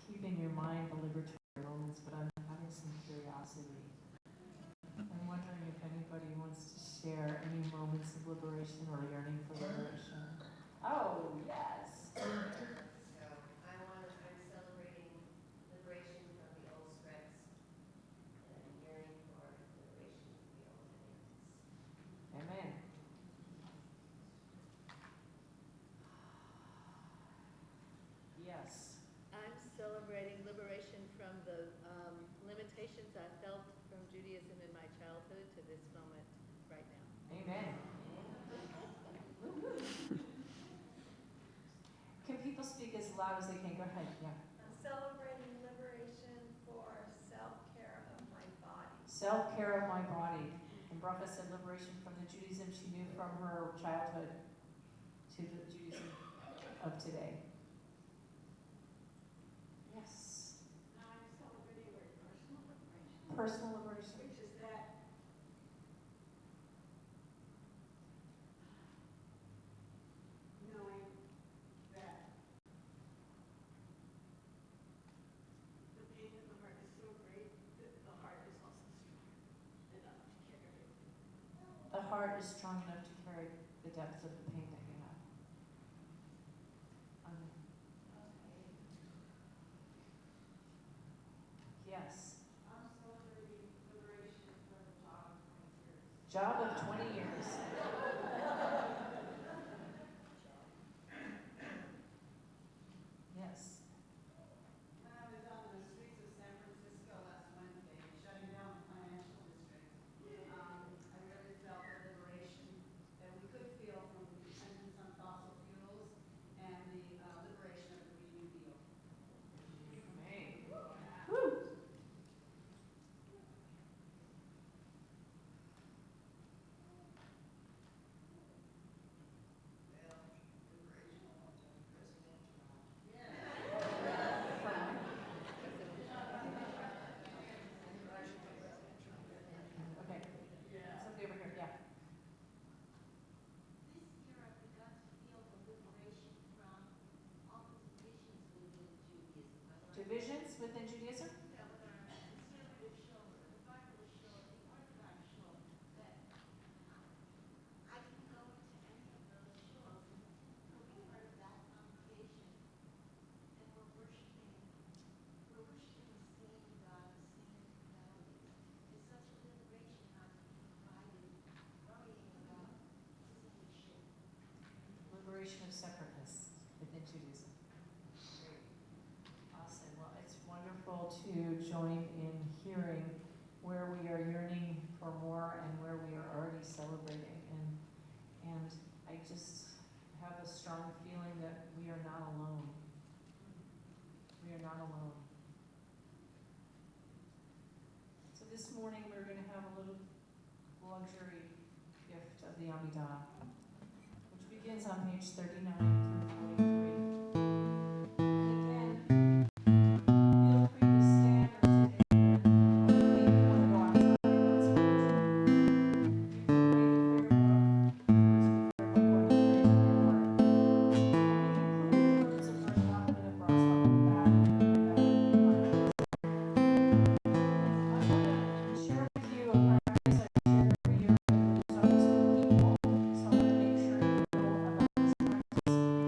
Keep in your mind the liberatory moments, but I'm having some curiosity. I'm wondering if anybody wants to share any moments of liberation or yearning for liberation. Oh, yes. So I'm celebrating liberation from the old scripts, and I'm yearning for liberation from the old dynamics. Amen. Yes. I'm celebrating liberation from the limitations I felt from Judaism in my childhood to this moment right now. Amen. Can people speak as loud as they can? Go ahead. Yeah. I'm celebrating liberation for self-care of my body. Self-care of my body. And Bracha said liberation from the Judaism she knew from her childhood to the Judaism of today. Yes. I'm celebrating personal liberation. Personal liberation. Which is that knowing that the pain in the heart is so great that the heart is also strong enough to carry it. The heart is strong enough to carry the depth of the pain that you have. Amen. Yes. I'm celebrating liberation from the Job of 20 years. Yes. When I was on the streets of San Francisco last Wednesday, shutting down the financial district, I really felt the liberation that we could feel from the dependence on fossil fuels and the liberation of the Green New Deal. Amen. Woo. Okay. Somebody over here. Yeah. This year I've begun to feel the liberation from all the divisions within Judaism. Divisions within Judaism? Yeah, whether I'm a conservative show or a Bible show, the Orthodox show, that I can go into any of those shows and feel part of that congregation. And we're worshiping the same God, the same melodies. It's such a liberation not to be divided, worrying about citizenship. Liberation of separateness within Judaism. is on page 39 through 43. And again, feel free to stand or sit anywhere. Maybe you want to go outside, that's fine too. You can read a prayer book, there's a prayer book going to praise the Lord. And we included words of our God that brought us up with that, I want to share with you a practice I share every year with almost 50 people, so I want to make sure you know about this practice.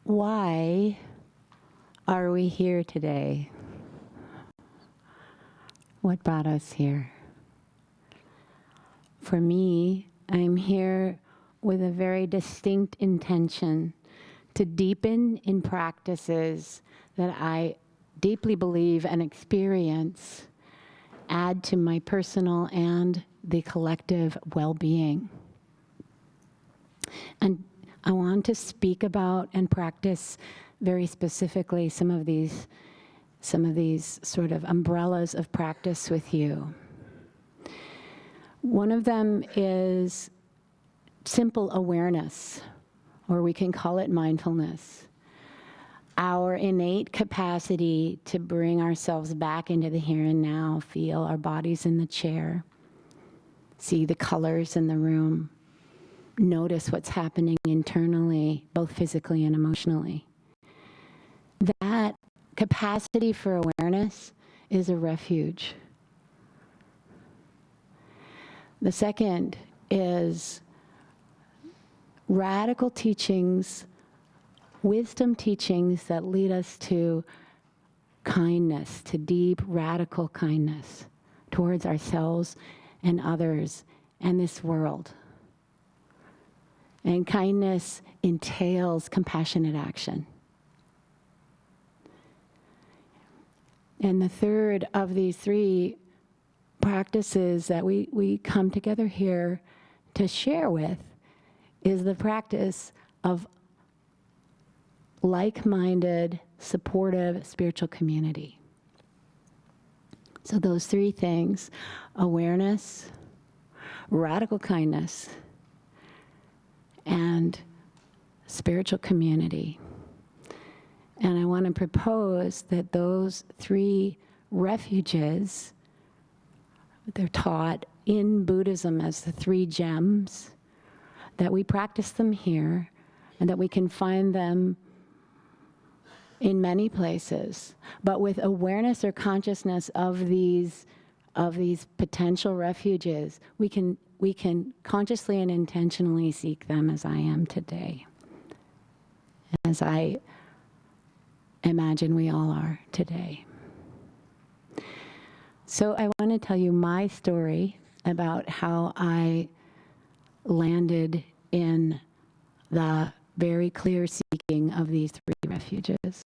why are we here today? What brought us here? For me, I'm here with a very distinct intention to deepen in practices that I deeply believe and experience add to my personal and the collective well-being. And I want to speak about and practice very specifically some of these sort of umbrellas of practice with you. One of them is simple awareness, or we can call it mindfulness. Our innate capacity to bring ourselves back into the here and now, feel our bodies in the chair, see the colors in the room, notice what's happening internally, both physically and emotionally. That capacity for awareness is a refuge. The second is radical teachings, wisdom teachings that lead us to kindness, to deep, radical kindness towards ourselves and others and this world. And kindness entails compassionate action. And the third of these three practices that we come together here to share with is the practice of like-minded, supportive spiritual community. So those three things: awareness, radical kindness, and spiritual community. And I want to propose that those three refuges, they're taught in Buddhism as the three gems, that we practice them here and that we can find them in many places. But with awareness or consciousness of these potential refuges, we can consciously and intentionally seek them, as I am today, as I imagine we all are today. So I want to tell you my story about how I landed in the very clear seeking of these three refuges.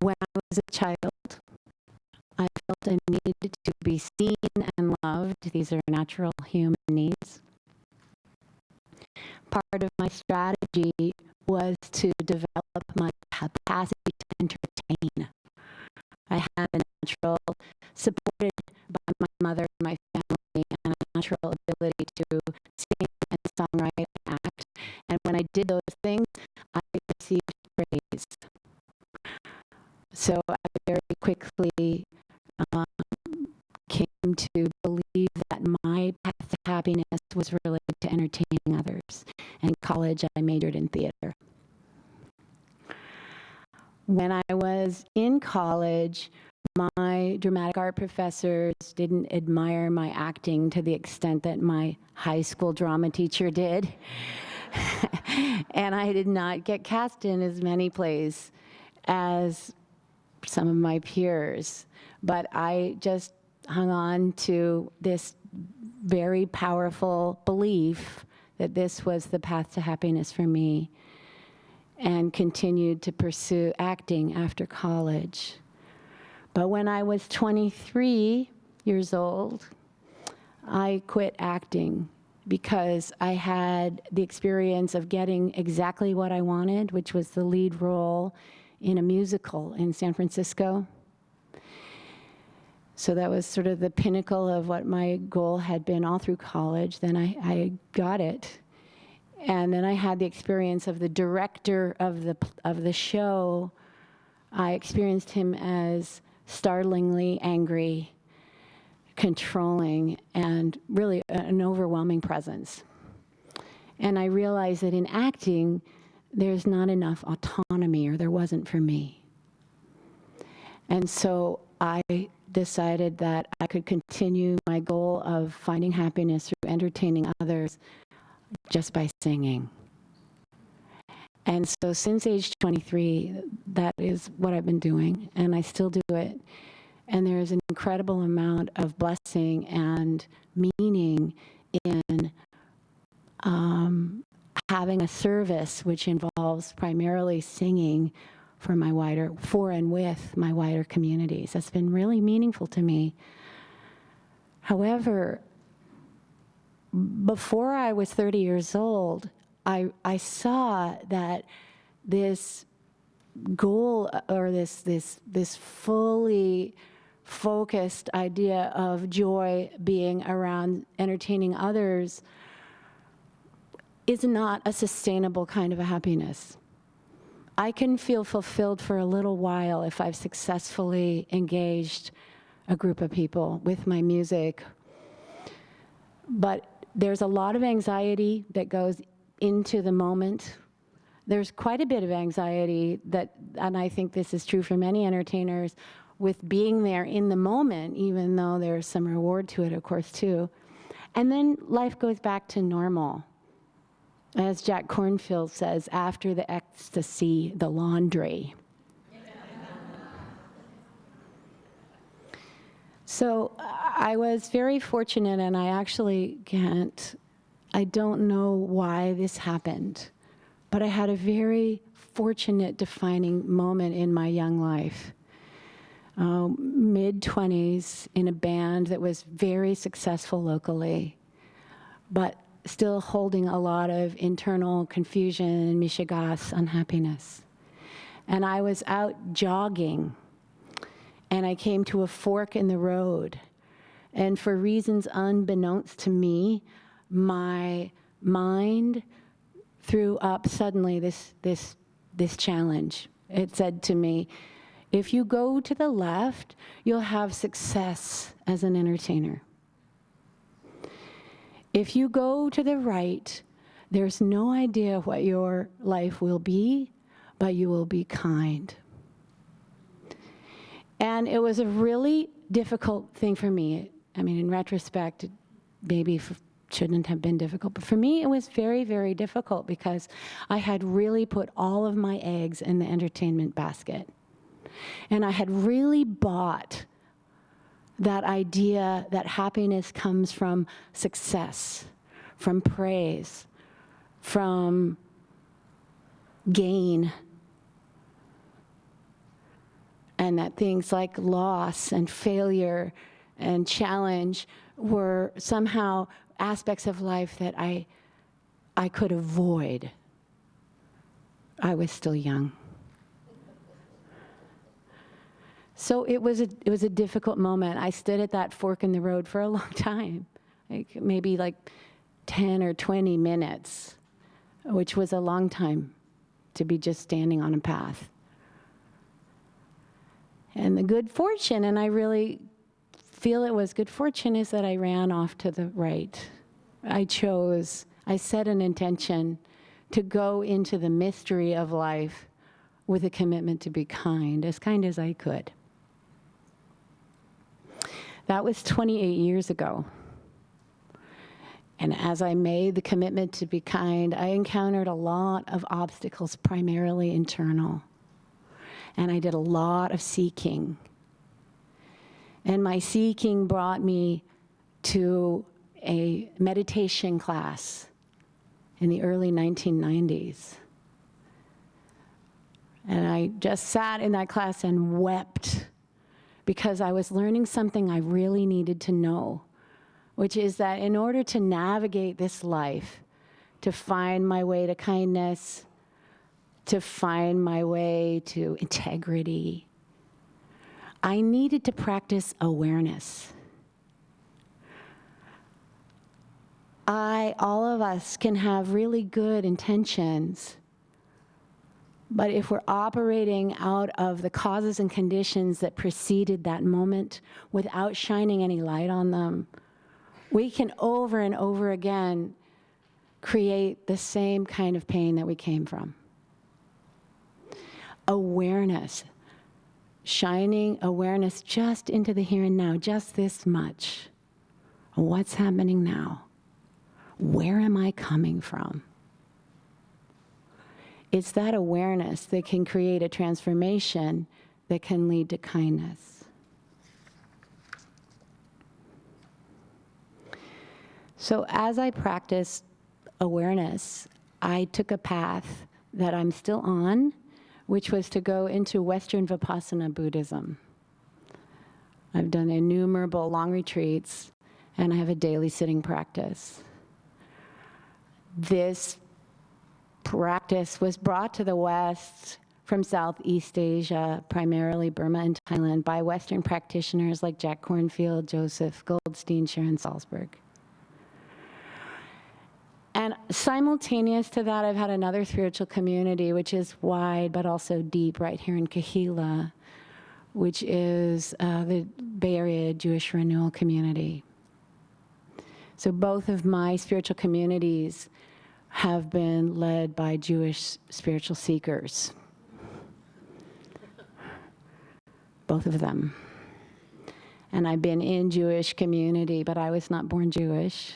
When I was a child, I felt a need to be seen and loved. These are natural human needs. Part of my strategy was to develop my capacity to entertain. I had a natural, supported by my mother and my family, and a natural ability to sing and songwrite and act. And when I did those things, I received praise. So I very quickly came to believe that my path to happiness was related to entertaining others. And in college, I majored in theater. When I was in college, my dramatic art professors didn't admire my acting to the extent that my high school drama teacher did. And I did not get cast in as many plays as some of my peers. But I just hung on to this very powerful belief that this was the path to happiness for me, and continued to pursue acting after college. But when I was 23 years old, I quit acting because I had the experience of getting exactly what I wanted, which was the lead role in a musical in San Francisco. So that was sort of the pinnacle of what my goal had been all through college. Then I got it. And then I had the experience of the director of the show. I experienced him as startlingly angry, controlling, and really an overwhelming presence. And I realized that in acting, there's not enough autonomy, or there wasn't for me. And so I decided that I could continue my goal of finding happiness through entertaining others just by singing. And so since age 23, that is what I've been doing, and I still do it. And there is an incredible amount of blessing and meaning in having a service which involves primarily singing for and with my wider communities. That's been really meaningful to me. However, before I was 30 years old, I saw that this goal, or this fully focused idea of joy being around entertaining others is not a sustainable kind of a happiness. I can feel fulfilled for a little while if I've successfully engaged a group of people with my music, but there's a lot of anxiety that goes into the moment. There's quite a bit of anxiety and I think this is true for many entertainers, with being there in the moment, even though there's some reward to it, of course, too. And then life goes back to normal. As Jack Kornfield says, after the ecstasy, the laundry. So I was very fortunate, and I actually I don't know why this happened, but I had a very fortunate defining moment in my young life. Mid-20s, in a band that was very successful locally, but still holding a lot of internal confusion, mishigas, unhappiness. And I was out jogging, and I came to a fork in the road. And for reasons unbeknownst to me, my mind threw up suddenly this challenge. It said to me, if you go to the left, you'll have success as an entertainer. If you go to the right, there's no idea what your life will be, but you will be kind. And it was a really difficult thing for me. I mean, in retrospect, it maybe shouldn't have been difficult, but for me it was very, very difficult because I had really put all of my eggs in the entertainment basket. And I had really bought that idea that happiness comes from success, from praise, from gain, and that things like loss and failure and challenge were somehow aspects of life that I could avoid. I was still young. So it was a difficult moment. I stood at that fork in the road for a long time, maybe 10 or 20 minutes, which was a long time to be just standing on a path. And the good fortune, and I really feel it was good fortune, is that I ran off to the right. I set an intention to go into the mystery of life with a commitment to be kind as I could. That was 28 years ago. And as I made the commitment to be kind, I encountered a lot of obstacles, primarily internal. And I did a lot of seeking. And my seeking brought me to a meditation class in the early 1990s. And I just sat in that class and wept because I was learning something I really needed to know, which is that in order to navigate this life, to find my way to kindness, to find my way to integrity, I needed to practice awareness. All of us can have really good intentions, but if we're operating out of the causes and conditions that preceded that moment without shining any light on them, we can over and over again create the same kind of pain that we came from. Awareness shining awareness just into the here and now, just this much. What's happening now? Where am I coming from? It's that awareness that can create a transformation that can lead to kindness. So as I practiced awareness, I took a path that I'm still on, which was to go into Western Vipassana Buddhism. I've done innumerable long retreats, and I have a daily sitting practice. This practice was brought to the West from Southeast Asia, primarily Burma and Thailand, by Western practitioners like Jack Kornfield, Joseph Goldstein, Sharon Salzberg. And simultaneous to that, I've had another spiritual community, which is wide but also deep, right here in Kahila, which is the Bay Area Jewish Renewal Community. So both of my spiritual communities have been led by Jewish spiritual seekers. Both of them. And I've been in Jewish community, but I was not born Jewish.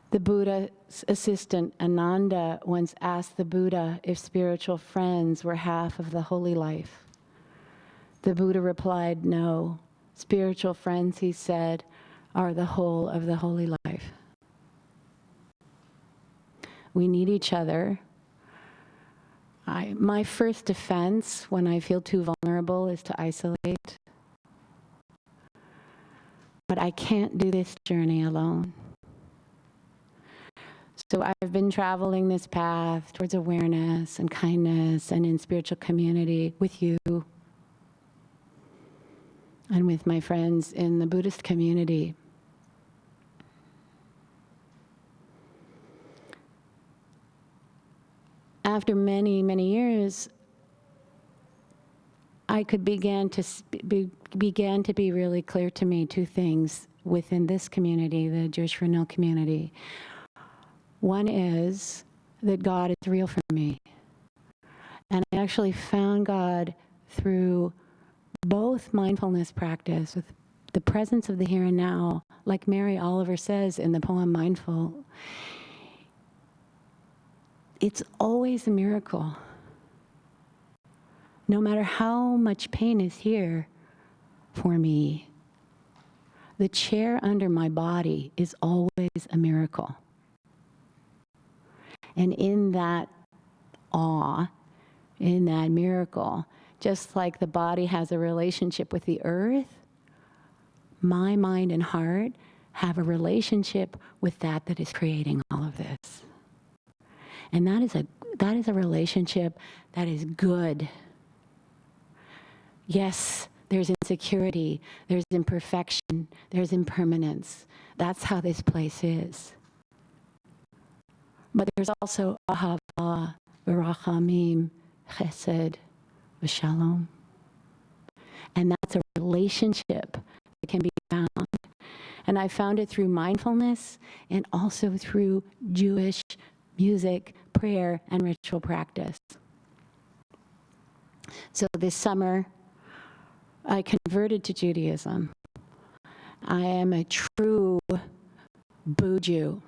The Buddha's assistant, Ananda, once asked the Buddha if spiritual friends were half of the holy life. The Buddha replied, no. Spiritual friends, he said, are the whole of the holy life. We need each other. My first defense when I feel too vulnerable is to isolate. But I can't do this journey alone. So I've been traveling this path towards awareness and kindness and in spiritual community with you and with my friends in the Buddhist community. After many, many years, I could began to be really clear to me two things within this community, the Jewish Renewal community. One is that God is real for me. And I actually found God through both mindfulness practice with the presence of the here and now, like Mary Oliver says in the poem Mindful. It's always a miracle. No matter how much pain is here for me, the chair under my body is always a miracle. And in that awe, in that miracle, just like the body has a relationship with the earth, my mind and heart have a relationship with that is creating all of this. And that is a relationship that is good. Yes, there's insecurity, there's imperfection, there's impermanence. That's how this place is. But there's also ahava, v'rachamim, chesed, v'shalom. And that's a relationship that can be found. And I found it through mindfulness and also through Jewish music, prayer, and ritual practice. So this summer, I converted to Judaism. I am a true Boo Jew.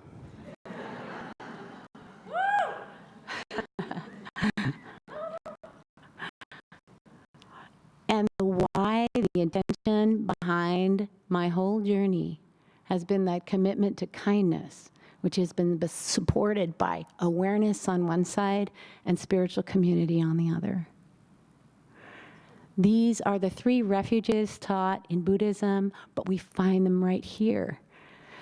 And the why, the intention behind my whole journey has been that commitment to kindness, which has been supported by awareness on one side and spiritual community on the other. These are the three refuges taught in Buddhism, but we find them right here.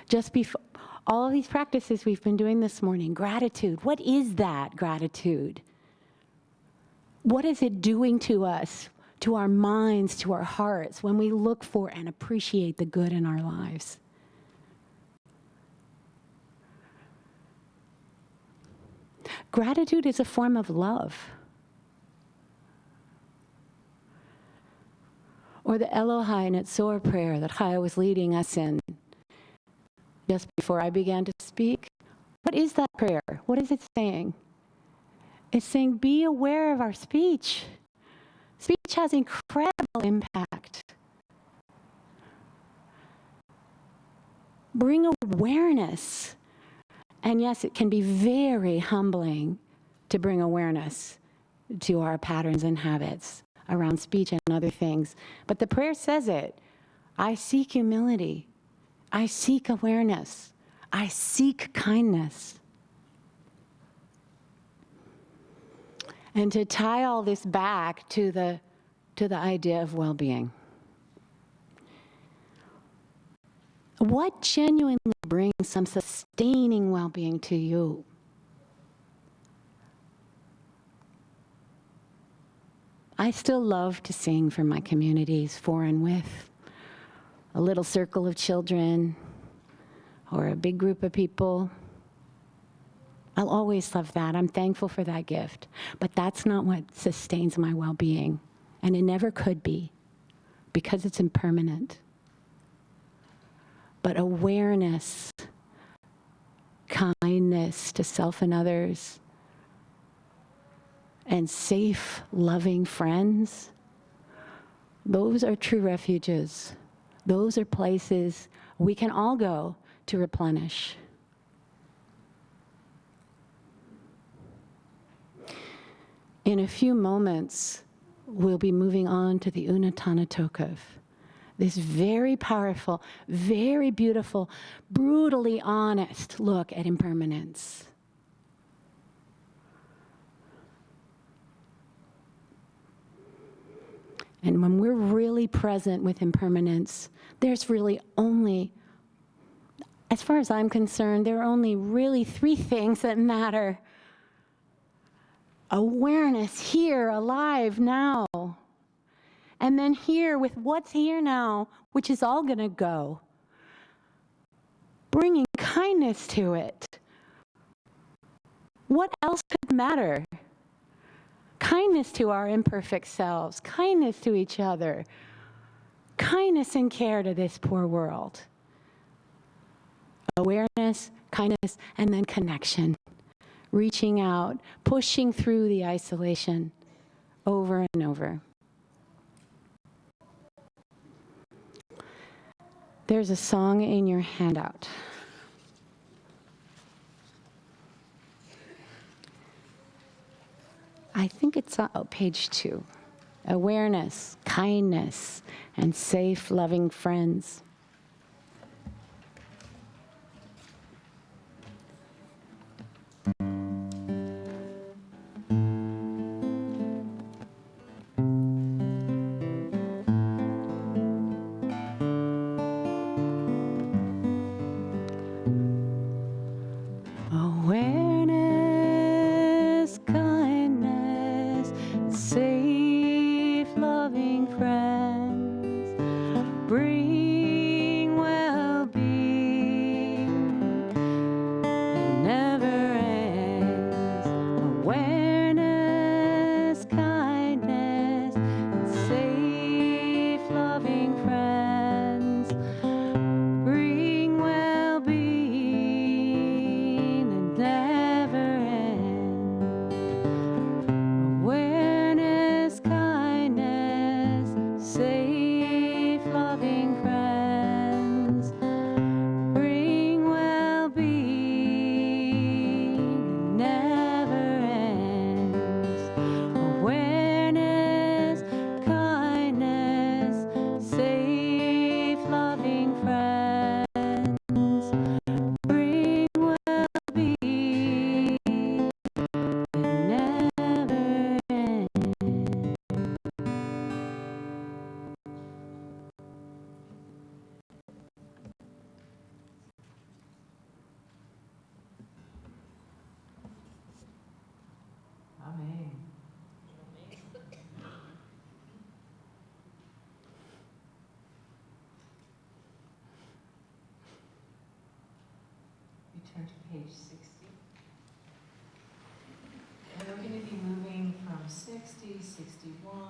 Just before all of these practices we've been doing this morning, gratitude. What is that gratitude? What is it doing to us, to our minds, to our hearts, when we look for and appreciate the good in our lives? Gratitude is a form of love. Or the Elohai Netzor prayer that Chaya was leading us in just before I began to speak. What is that prayer? What is it saying? It's saying, be aware of our speech. Speech has incredible impact. Bring awareness. And yes, it can be very humbling to bring awareness to our patterns and habits around speech and other things. But the prayer says it. I seek humility. I seek awareness. I seek kindness. And to tie all this back to the idea of well-being. What genuinely brings some sustaining well-being to you? I still love to sing for my communities, for and with a little circle of children or a big group of people. I'll always love that. I'm thankful for that gift. But that's not what sustains my well-being. And it never could be, because it's impermanent. But awareness, kindness to self and others, and safe, loving friends, those are true refuges. Those are places we can all go to replenish. In a few moments, we'll be moving on to the Unatana Tokov. This very powerful, very beautiful, brutally honest look at impermanence. And when we're really present with impermanence, there's really only, as far as I'm concerned, there are only really three things that matter. Awareness, here, alive, now. And then here with what's here now, which is all going to go. Bringing kindness to it. What else could matter? Kindness to our imperfect selves, kindness to each other, kindness and care to this poor world. Awareness, kindness, and then connection. Reaching out, pushing through the isolation over and over. There's a song in your handout. I think it's on page 2. Awareness, kindness, and safe, loving friends. Awareness, kindness, safe, loving friends, bring well-being, it never ends. Awareness, kindness, safe, loving friends, bring well-being, it never ends. Awareness, kindness, safe, loving friends, bring well-being, it never ends. Awareness, kindness, safe, loving friends, bring well-being, it never ends. Amen. We turn to page 60. And we're going to be moving from 60, 61,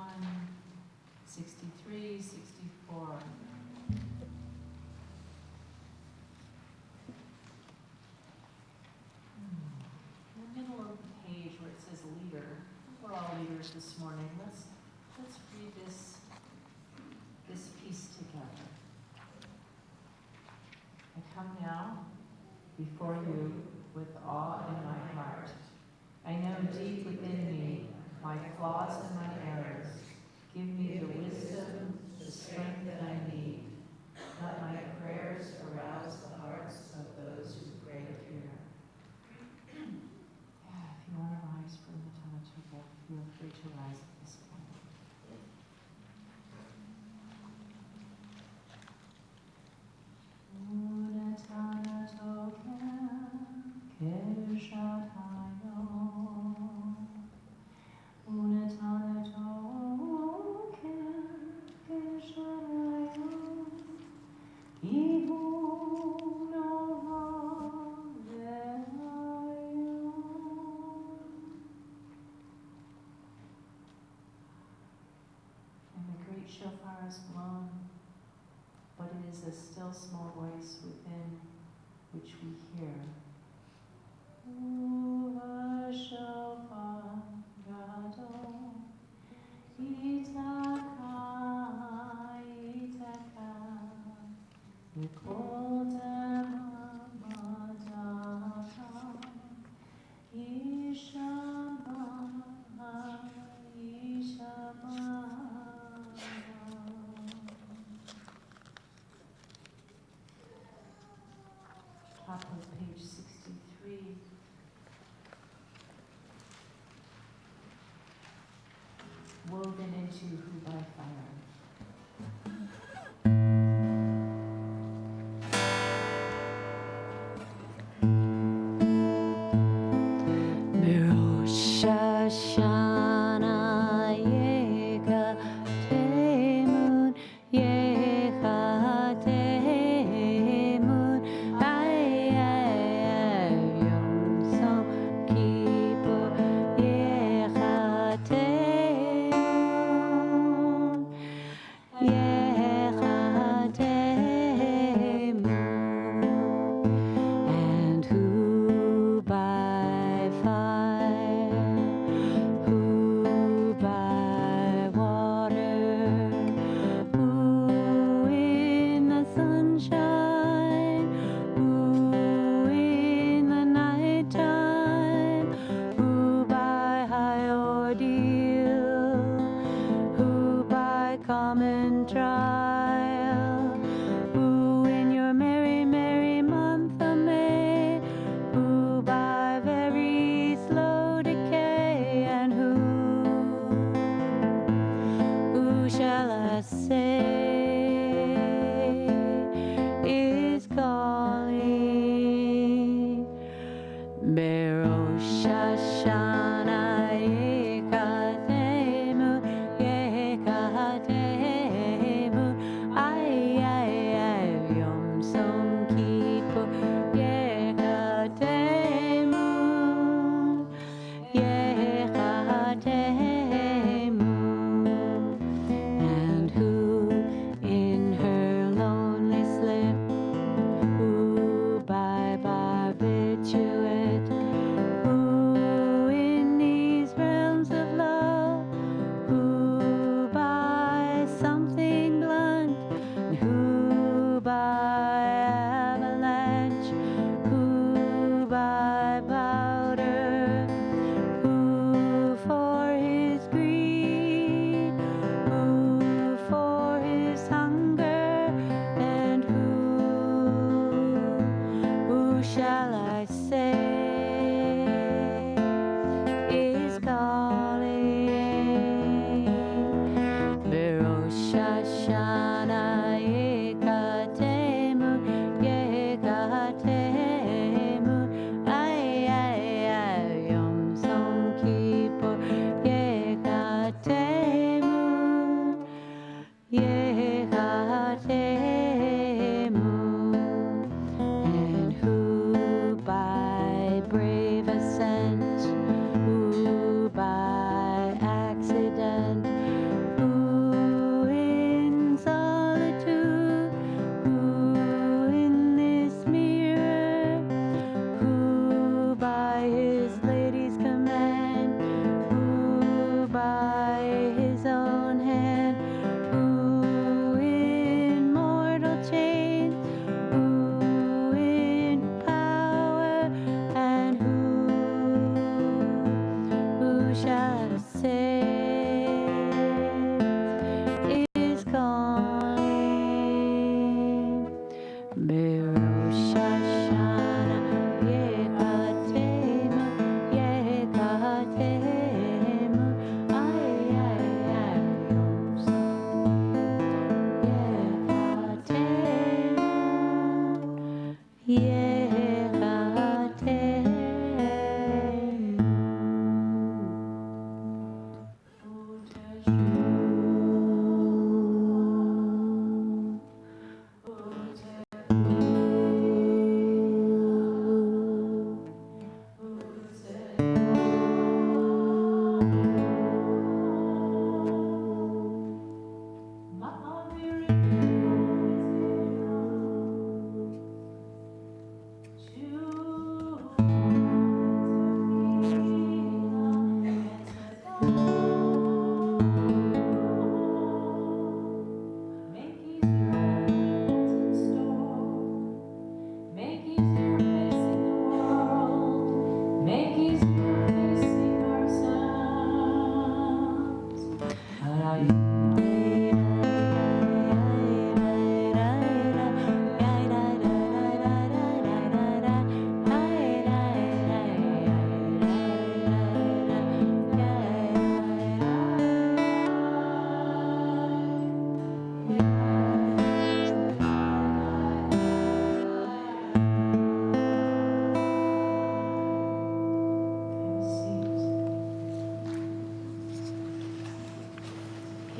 63, 64. now before you with awe in my heart. I know deep within me my flaws and my errors. Give me the wisdom, the strength that I need. Let my prayers arouse the hearts of those who pray here. Yeah, if you want to rise from the Tanatoga, feel free to rise at this point. And the great shofar is blown, but it is a still small voice within which we hear. Uva shofar gadol, itaka, itaka, mikol damadaka, ishama, ishama. Top of page 63. Woven into Who by Fire. Rosh Hashanah Yekatemun Yekatemun Yom Som Kippur Yekatemun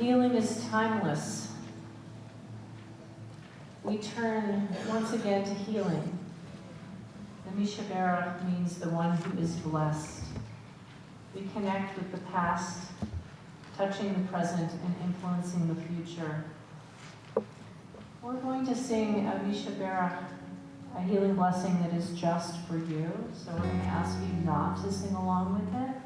Healing is timeless. We turn once again to healing. The Mishabara means the one who is blessed. We connect with the past, touching the present and influencing the future. We're going to sing a Mishabara, a healing blessing that is just for you. So we're going to ask you not to sing along with it.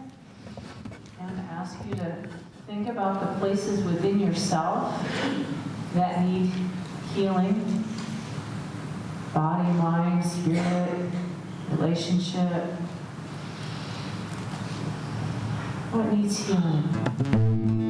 And ask you to think about the places within yourself that need healing. Body, mind, spirit, relationship. What needs healing?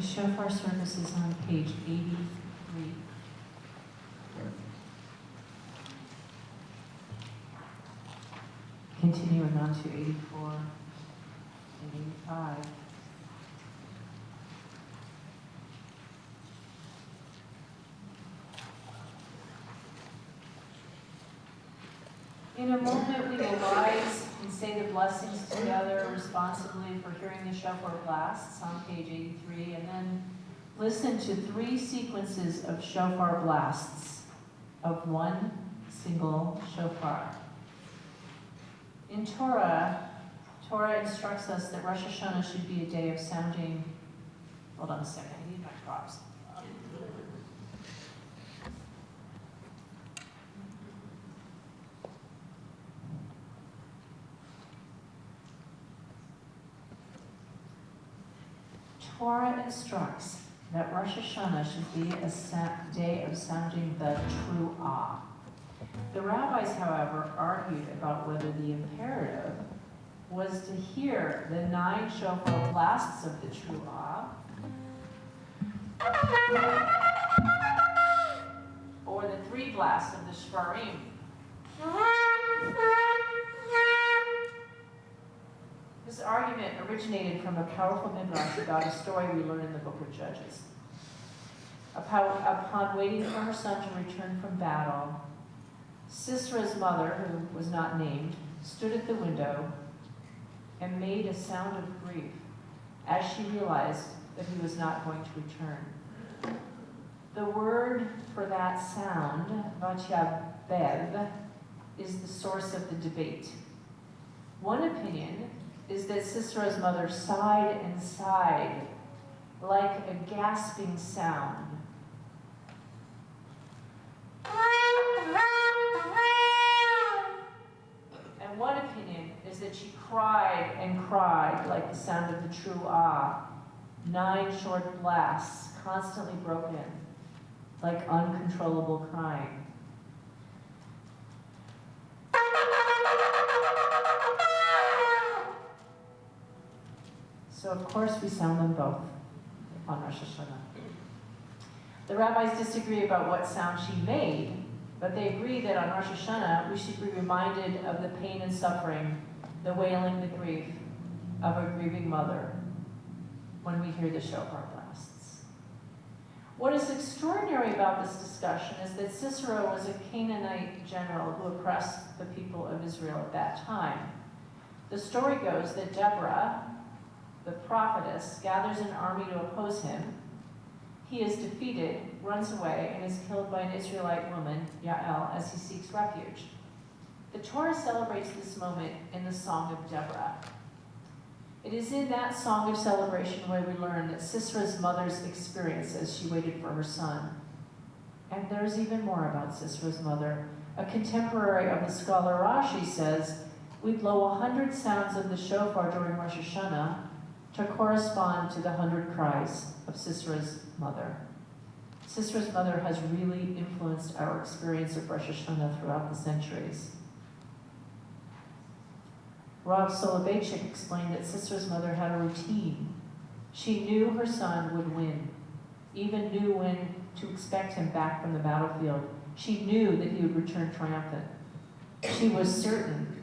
The shofar service is on page 83. Continuing on to 84 and 85. In a moment, we will rise and say the blessings together responsibly for hearing the shofar blasts on page 83, and then listen to 3 sequences of shofar blasts of one single shofar. In Torah instructs us that Rosh Hashanah should be a day of sounding. Hold on a second, I need my props. Torah instructs that Rosh Hashanah should be a day of sounding the true awe. The rabbis, however, argued about whether the imperative was to hear the 9 shofar blasts of the true awe, or the 3 blasts of the shvarim. This argument originated from a powerful midrash about a story we learn in the book of Judges. Upon waiting for her son to return from battle, Sisera's mother, who was not named, stood at the window and made a sound of grief as she realized that he was not going to return. The word for that sound, vatyabev, is the source of the debate. One opinion is that Sisera's mother sighed and sighed like a gasping sound. And one opinion is that she cried and cried like the sound of the true ah, 9 short blasts, constantly broken, like uncontrollable crying. So of course we sound them both on Rosh Hashanah. The rabbis disagree about what sound she made, but they agree that on Rosh Hashanah we should be reminded of the pain and suffering, the wailing, the grief of a grieving mother when we hear the shofar blasts. What is extraordinary about this discussion is that Sisera was a Canaanite general who oppressed the people of Israel at that time. The story goes that Deborah, the prophetess, gathers an army to oppose him. He is defeated, runs away, and is killed by an Israelite woman, Yael, as he seeks refuge. The Torah celebrates this moment in the Song of Deborah. It is in that song of celebration where we learn that Sisera's mother's experience as she waited for her son. And there's even more about Sisera's mother. A contemporary of the scholar Rashi says, we blow 100 sounds of the shofar during Rosh Hashanah to correspond to the 100 cries of Sisera's mother. Sisera's mother has really influenced our experience of Rosh Hashanah throughout the centuries. Rav Soloveitchik explained that Sisera's mother had a routine. She knew her son would win, even knew when to expect him back from the battlefield. She knew that he would return triumphant. She was certain.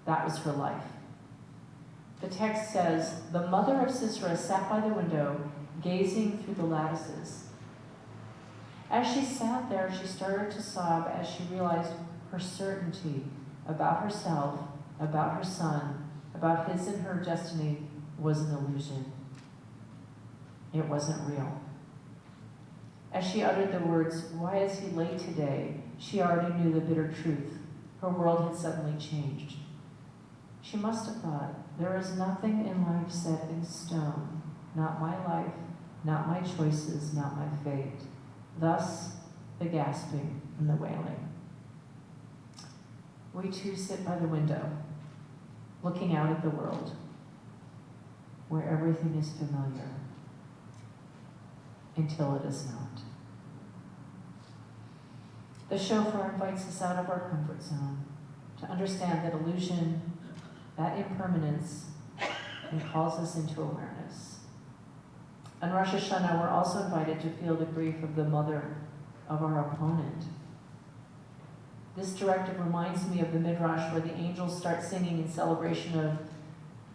That was her life. The text says, the mother of Sisera sat by the window, gazing through the lattices. As she sat there, she started to sob as she realized her certainty about herself, about her son, about his and her destiny was an illusion. It wasn't real. As she uttered the words, "Why is he late today?" she already knew the bitter truth. Her world had suddenly changed. She must have thought, there is nothing in life set in stone, not my life, not my choices, not my fate. Thus, the gasping and the wailing. We too sit by the window, looking out at the world, where everything is familiar, until it is not. The shofar invites us out of our comfort zone to understand that illusion, that impermanence, and calls us into awareness. On Rosh Hashanah, we're also invited to feel the grief of the mother of our opponent. This directive reminds me of the Midrash where the angels start singing in celebration of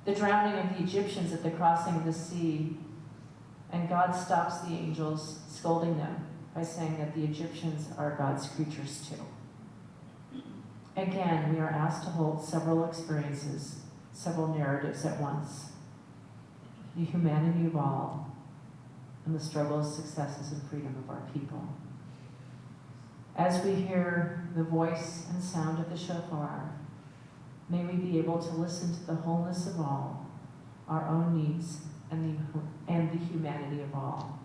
the drowning of the Egyptians at the crossing of the sea, and God stops the angels, scolding them by saying that the Egyptians are God's creatures too. Again, we are asked to hold several experiences, several narratives at once. The humanity of all, and the struggles, successes, and freedom of our people. As we hear the voice and sound of the shofar, may we be able to listen to the wholeness of all, our own needs, and the humanity of all.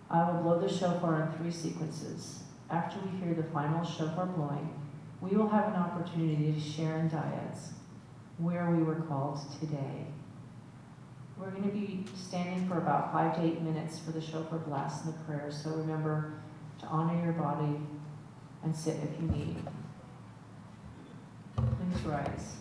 I will blow the shofar in 3 sequences. After we hear the final shofar blowing, we will have an opportunity to share in dyads where we were called today. We're going to be standing for about 5 to 8 minutes for the shofar blast and the prayer, so remember to honor your body and sit if you need. Please rise.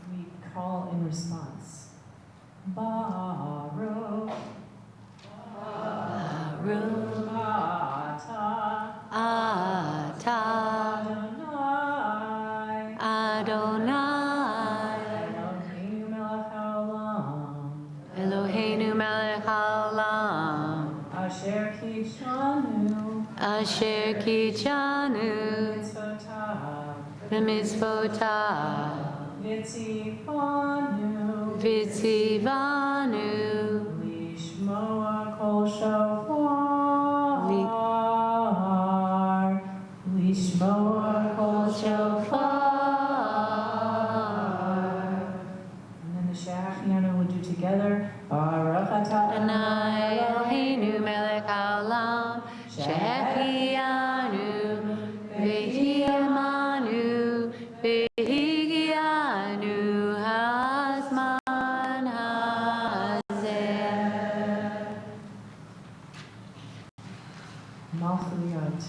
We call in response. Baruch, Baruch Atah, Atah Adonai, Adonai Eloheinu melech haolam, Eloheinu melech haolam Asher kitshanu, Asher kitshanu mitzvotav, b'mitzvotav Vitzivanu, Vitzivanu Lishmoa kol shofar, Lishmoa kol shofar. And then the Shachianu will do together. Baruch atah Adonai Eloheinu melech haolam Shechianu v'hiyamanu v'higianu hazman hazeh. Malchuyot.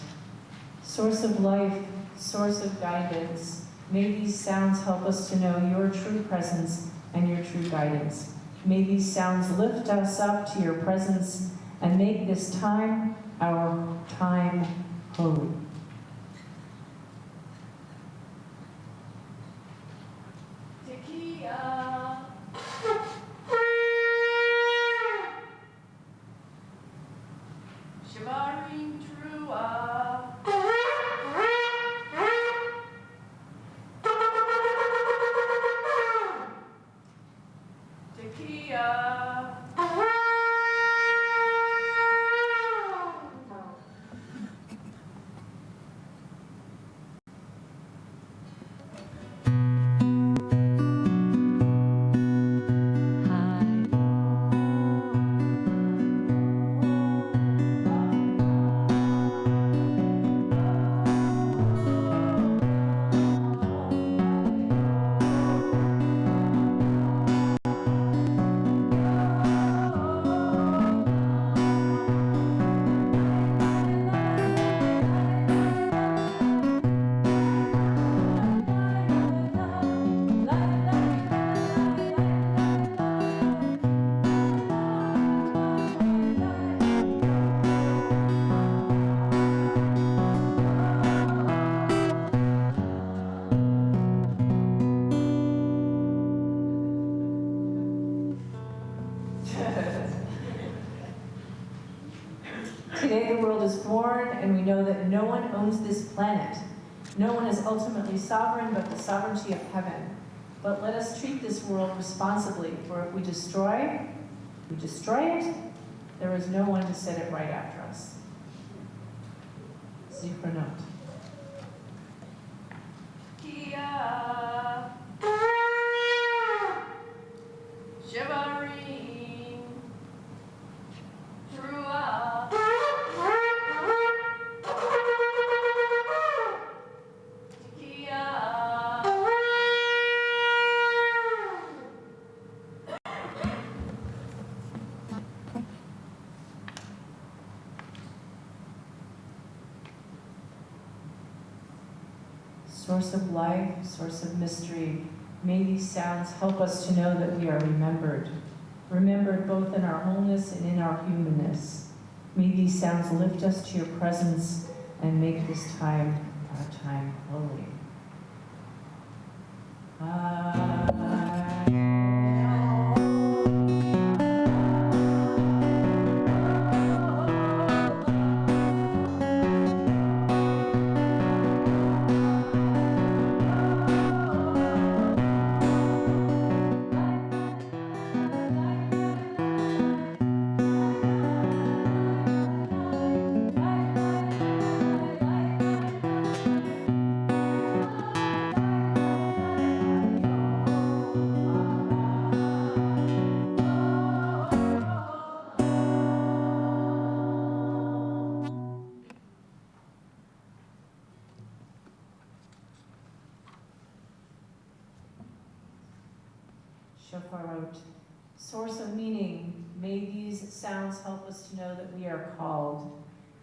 Source of life, source of guidance. May these sounds help us to know your true presence and your true guidance. May these sounds lift us up to your presence and make this time our time holy. Tekiah. Shemarim Trua. Tekiah. Today the world is born, and we know that no one owns this planet. No one is ultimately sovereign but the sovereignty of heaven. But let us treat this world responsibly, for if we destroy it, there is no one to set it right after us. Zifranot. Shivering throughout Source of life, source of mystery, may these sounds help us to know that we are remembered, remembered both in our wholeness and in our humanness. May these sounds lift us to your presence and make this time our time holy. Shofar wrote, source of meaning, may these sounds help us to know that we are called.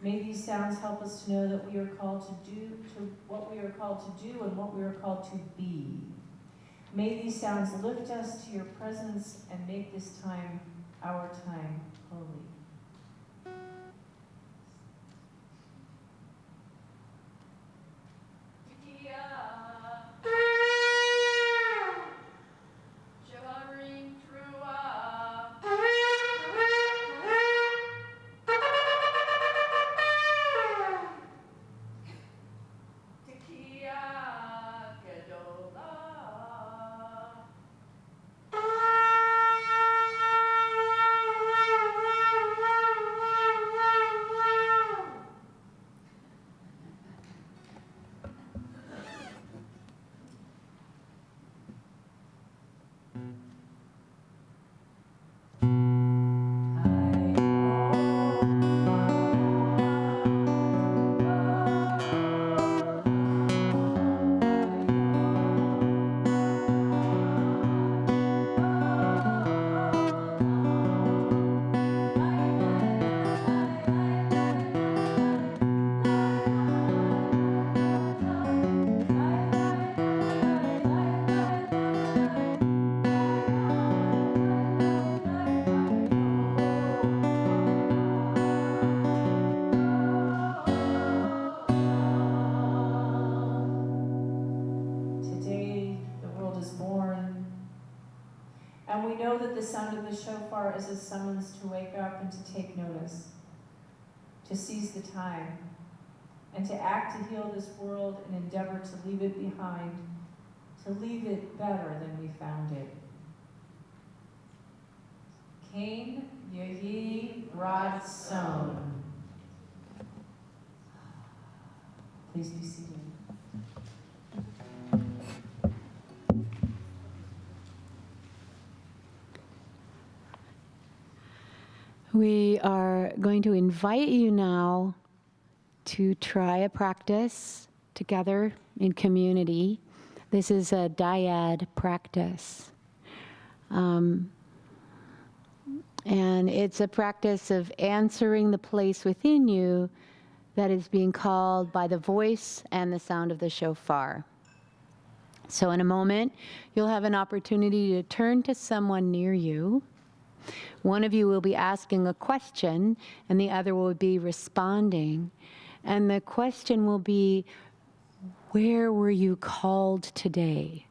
May these sounds help us to know that we are called to do, to what we are called to do and what we are called to be. May these sounds lift us to your presence and make this time, our time, holy. shivering throughout Tequila Gedola. Today, the world is born, and we know that the sound of the shofar is a summons to wake up and to take notice, to seize the time, and to act to heal this world and endeavor to leave it behind, to leave it better than we found it. Cain Yehi Ratzon. Please be seated. We are going to invite you now to try a practice together in community. This is a dyad practice. And it's a practice of answering the place within you that is being called by the voice and the sound of the shofar. So in a moment, you'll have an opportunity to turn to someone near you. One of you will be asking a question, and the other will be responding. And the question will be, where were you called today?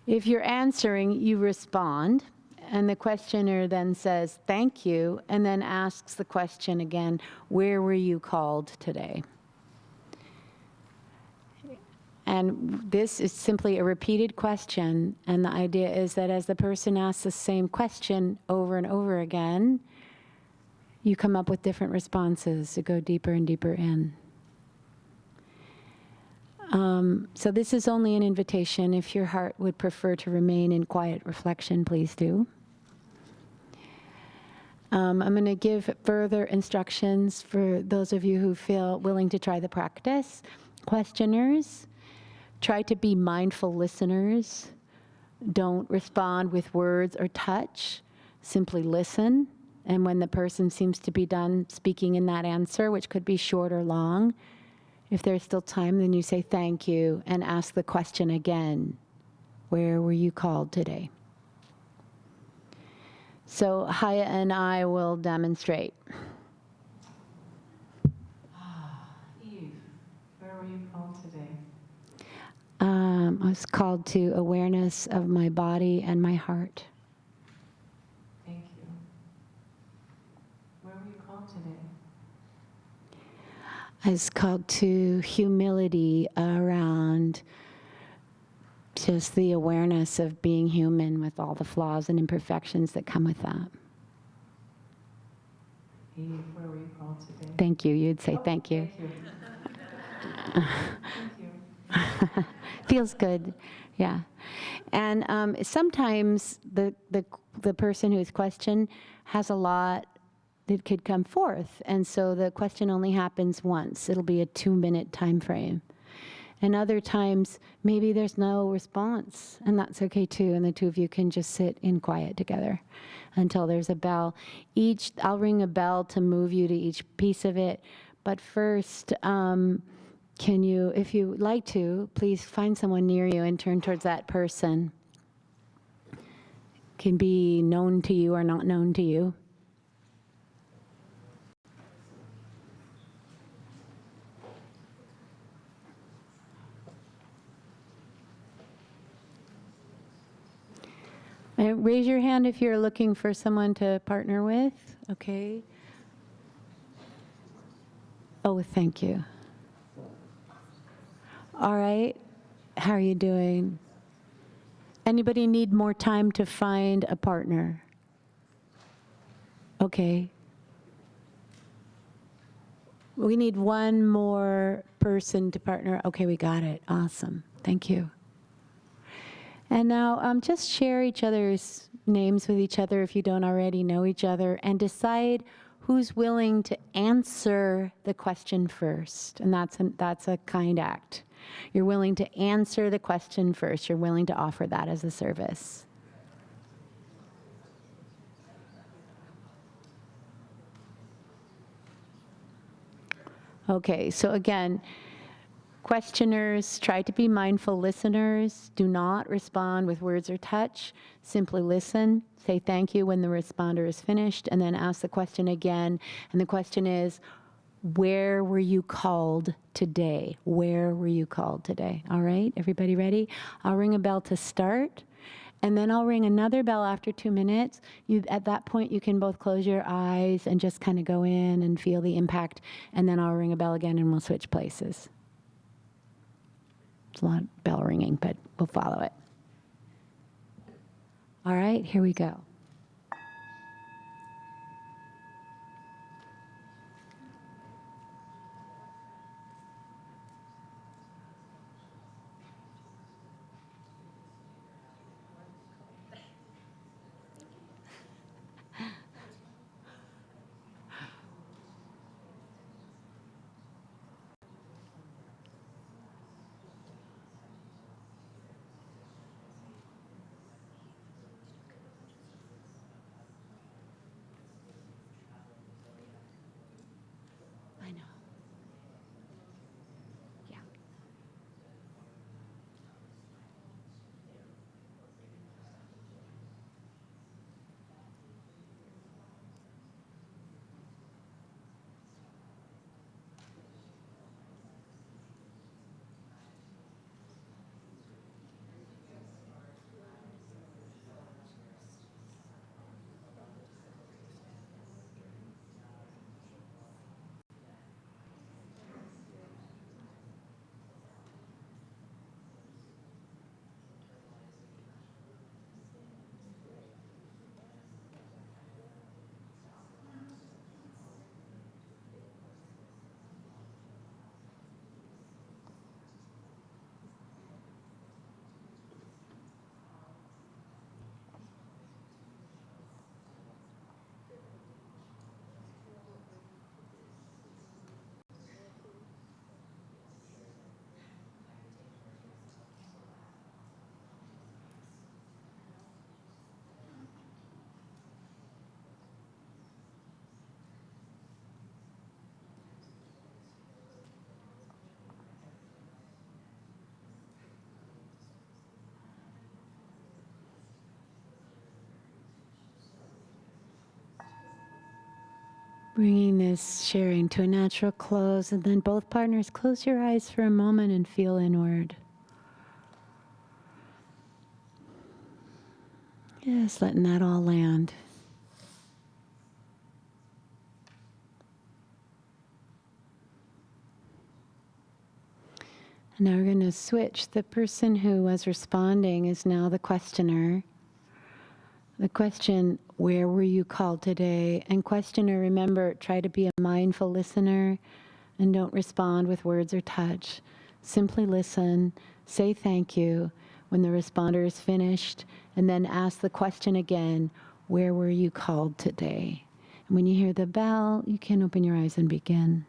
If you're answering, you respond, and the questioner then says, thank you, and then asks the question again, where were you called today? And this is simply a repeated question, and the idea is that as the person asks the same question over and over again, you come up with different responses to go deeper and deeper in. So this is only an invitation. If your heart would prefer to remain in quiet reflection, please do. I'm going to give further instructions for those of you who feel willing to try the practice. Questioners, try to be mindful listeners. Don't respond with words or touch. Simply listen. And when the person seems to be done speaking in that answer, which could be short or long, if there's still time, then you say thank you and ask the question again. Where were you called today? So Haya and I will demonstrate. Eve, where were you called today? I was called to awareness of my body and my heart. Thank you. Where were you called today? I was called to humility around just the awareness of being human with all the flaws and imperfections that come with that. Eve, where were you called today? Thank you. You'd say thank you. Thank you. Thank you. Feels good, yeah. And sometimes the person who's questioned has a lot that could come forth, and so the question only happens once. It'll be a 2-minute time frame. And other times, maybe there's no response, and that's okay too, and the two of you can just sit in quiet together until there's a bell. I'll ring a bell to move you to each piece of it, but first, can you, if you like to, please find someone near you and turn towards that person. Can be known to you or not known to you. And raise your hand if you're looking for someone to partner with. Okay. Oh, thank you. All right. How are you doing? Anybody need more time to find a partner? Okay. We need one more person to partner. Okay, we got it. Awesome. Thank you. And now just share each other's names with each other if you don't already know each other, and decide who's willing to answer the question first. And that's a kind act. You're willing to answer the question first. You're willing to offer that as a service. Okay, so again, questioners, try to be mindful listeners. Do not respond with words or touch. Simply listen. Say thank you when the responder is finished, and then ask the question again. And the question is, where were you called today? Where were you called today? All right, everybody ready? I'll ring a bell to start, and then I'll ring another bell after 2 minutes. At that point, you can both close your eyes and just kind of go in and feel the impact, and then I'll ring a bell again and we'll switch places. It's a lot of bell ringing, but we'll follow it. All right, here we go. Bringing this sharing to a natural close, and then both partners close your eyes for a moment and feel inward. Just letting that all land. And now we're going to switch. The person who was responding is now the questioner. The question, where were you called today? And questioner, remember, try to be a mindful listener and don't respond with words or touch. Simply listen, say thank you when the responder is finished, and then ask the question again, where were you called today? And when you hear the bell, you can open your eyes and begin.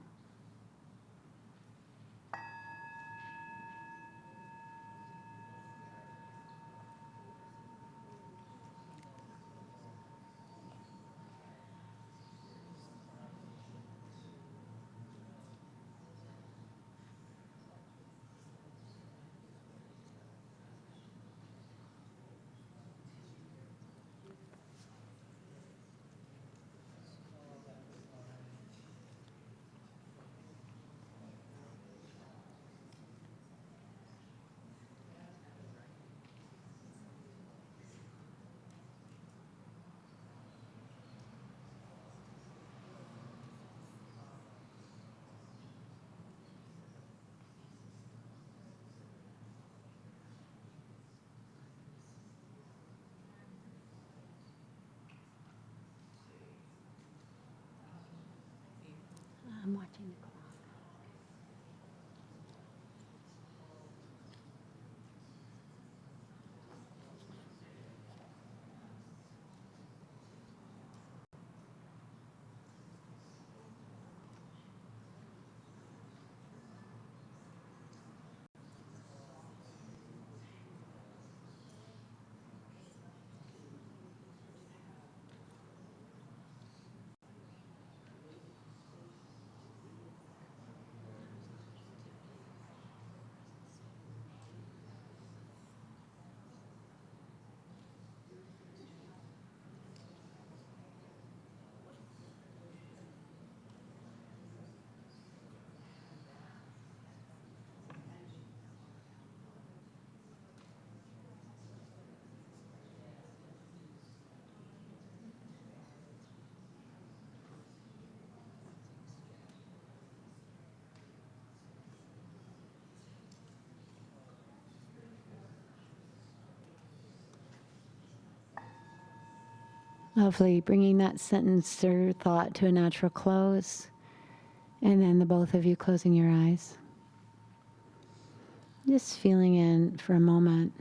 I'm watching the clock. Lovely, bringing that sentence or thought to a natural close, and then the both of you closing your eyes. Just feeling in for a moment.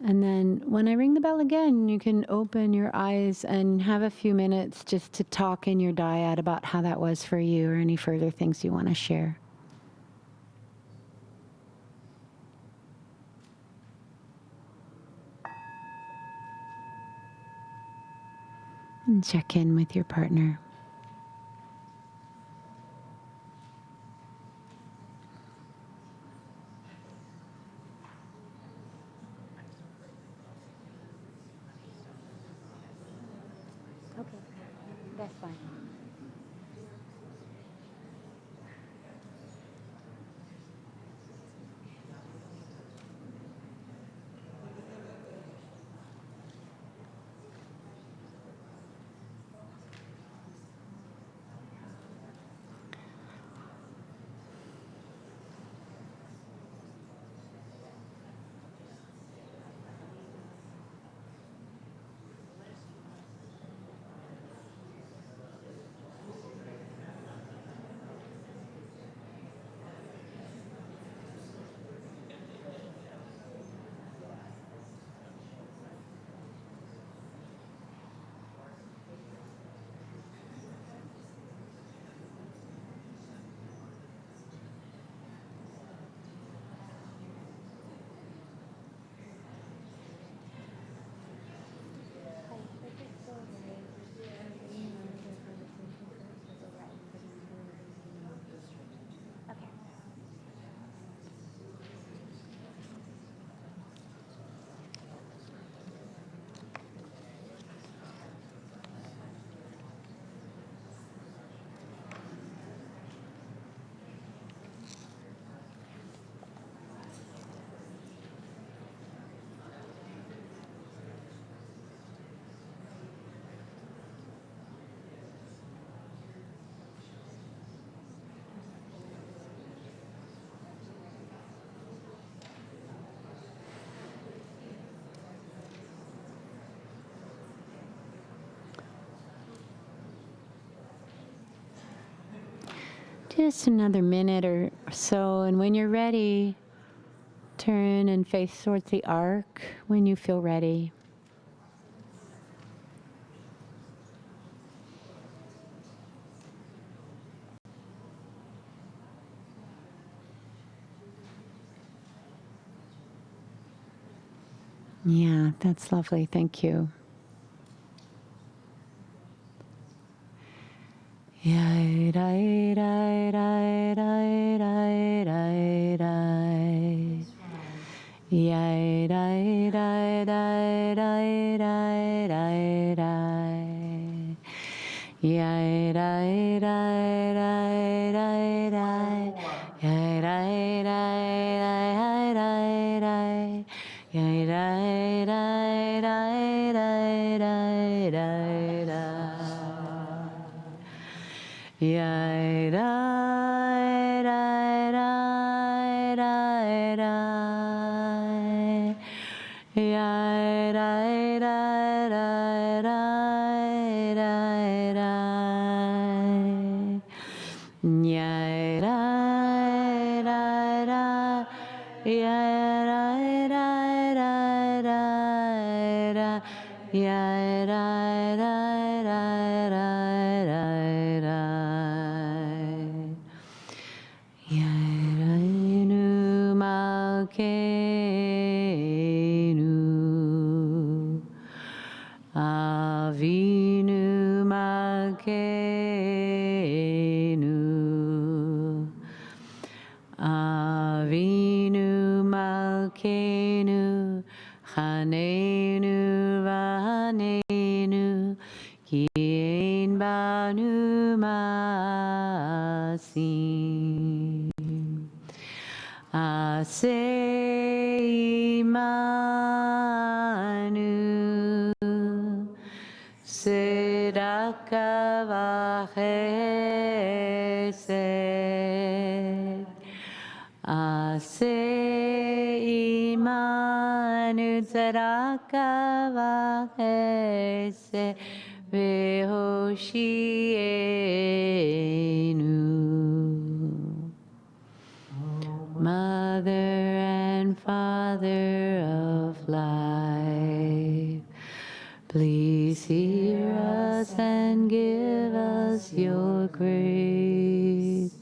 And then when I ring the bell again, you can open your eyes and have a few minutes just to talk in your dyad about how that was for you or any further things you want to share. And check in with your partner. Okay, that's fine. Just another minute or so, and when you're ready, turn and face towards the ark when you feel ready. Yeah, that's lovely. Thank you. Yai rai rai rai rai rai rai rai. Yai rai rai rai rai rai rai rai. Yai rai rai rai rai rai. Yai rai rai rai rai rai. Yai rai rai rai rai rai rai rai. Yai rai rai rai rai rai. Yai rai rai rai rai rai rai. Yai rai rai rai. Yai rai rai rai rai rai. Yai rai rai rai rai rai rai. Yai rainu malkeinu. Avinu malkeinu. Avinu malkeinu. Chaneinu v'haneinu. Ki ein banu masim. Aseh imanu. Tzedaka v'chesed. Aseh imanu. Tzedaka v'chesed. V'hoshienu. Mother and Father of life, please hear us and give us your grace.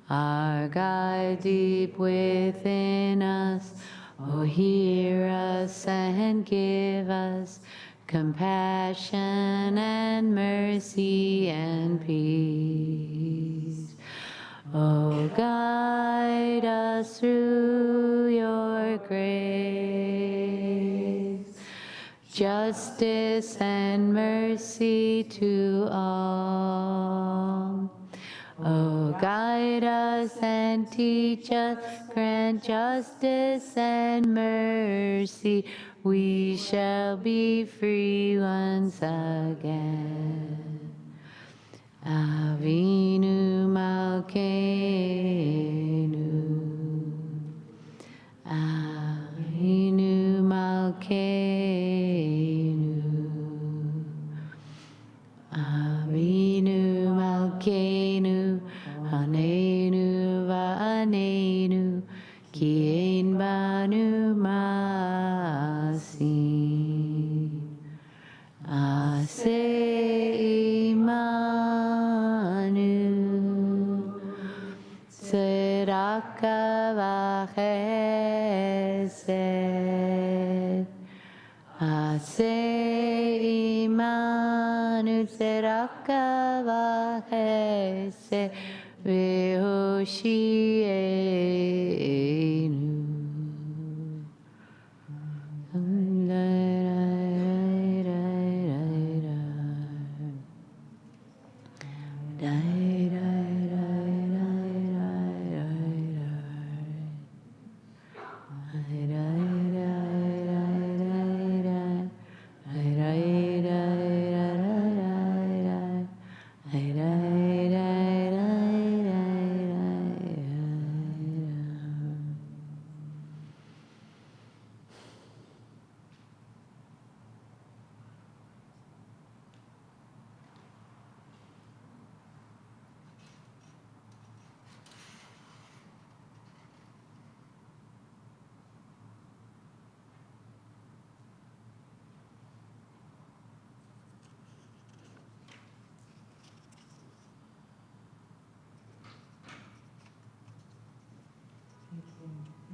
Our guide deep within us, oh hear us and give us compassion and mercy and peace. Oh, guide us through your grace, justice and mercy to all. Oh, guide us and teach us, grant justice and mercy. We shall be free once again. Avinu malkeinu. Avinu malkeinu. Avinu malkeinu. Haneinu va'aneinu. Ki ein banu masim. Aseh imanu. Tzedaka v'chesed. Aseh imanu. Tzedaka v'chesed. V'hoshienu.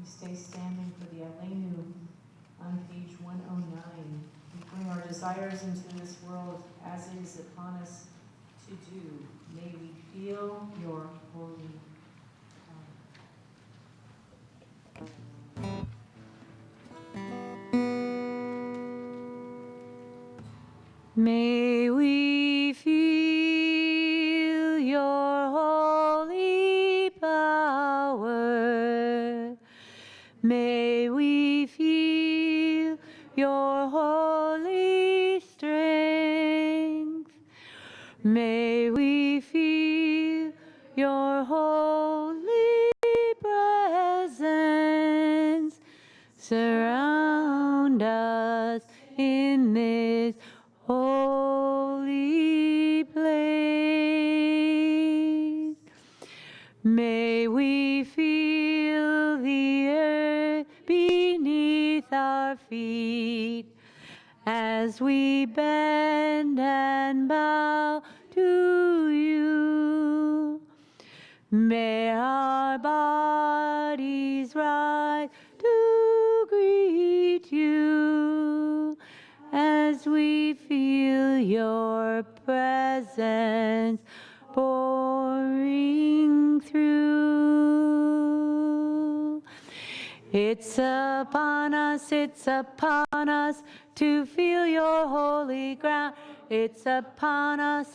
We stay standing for the Aleinu on page 109. We bring our desires into this world as it is upon us to do. May we feel your holy power. May we feel your holy power. May we feel your holy strength. May we feel your holy presence surround us in this holy place. May we feel the earth beneath our feet as we bend and bow to you. May our bodies rise to greet you as we feel your presence pouring through. It's upon us to feel your holy ground. It's upon us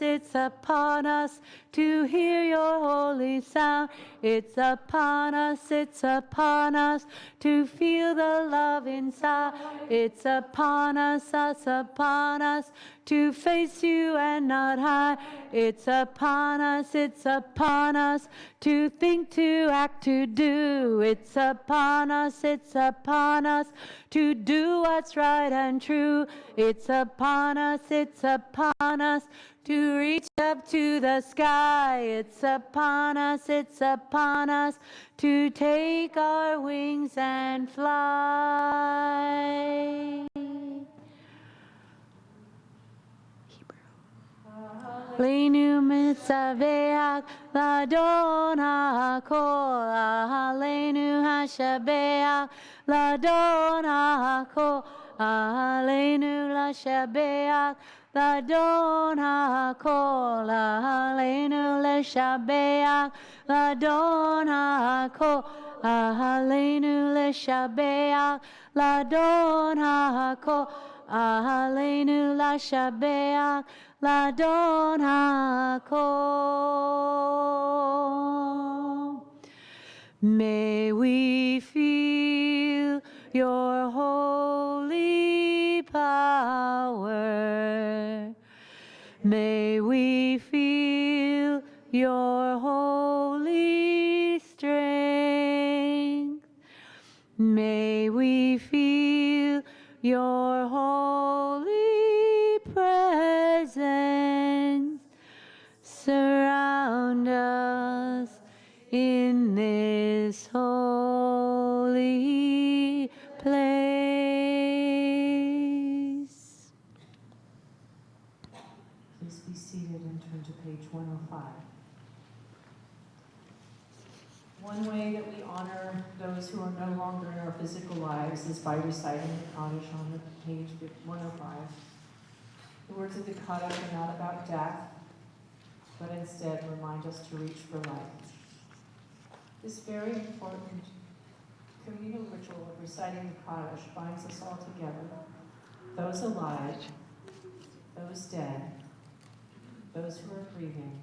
to hear your holy sound. It's upon us to feel the love inside. It's upon us to face you and not hide. It's upon us to think, to act, to do. It's upon us to do what's right and true. It's upon us to reach up to the sky. It's upon us to take our wings and fly. Leinu mitzaveach ladon hakol, Aleinu hashabeach ladon hakol, Aleinu lashabeach ladon hakol, Aleinu leshabeach ladon hakol, Aleinu leshabeach ladon hakol, Aleinu lashabeach ladon hakol. May we feel your holy power. May we feel your holy strength. May we feel your holy presence surround us in this holy place. Please be seated and turn to page 105. One way that we honor those who are no longer in our physical lives is by reciting the Kaddish on the page 105. The words of the Kaddish are not about death, but instead remind us to reach for life. This very important communal ritual of reciting the Kaddish binds us all together, those alive, those dead, those who are grieving,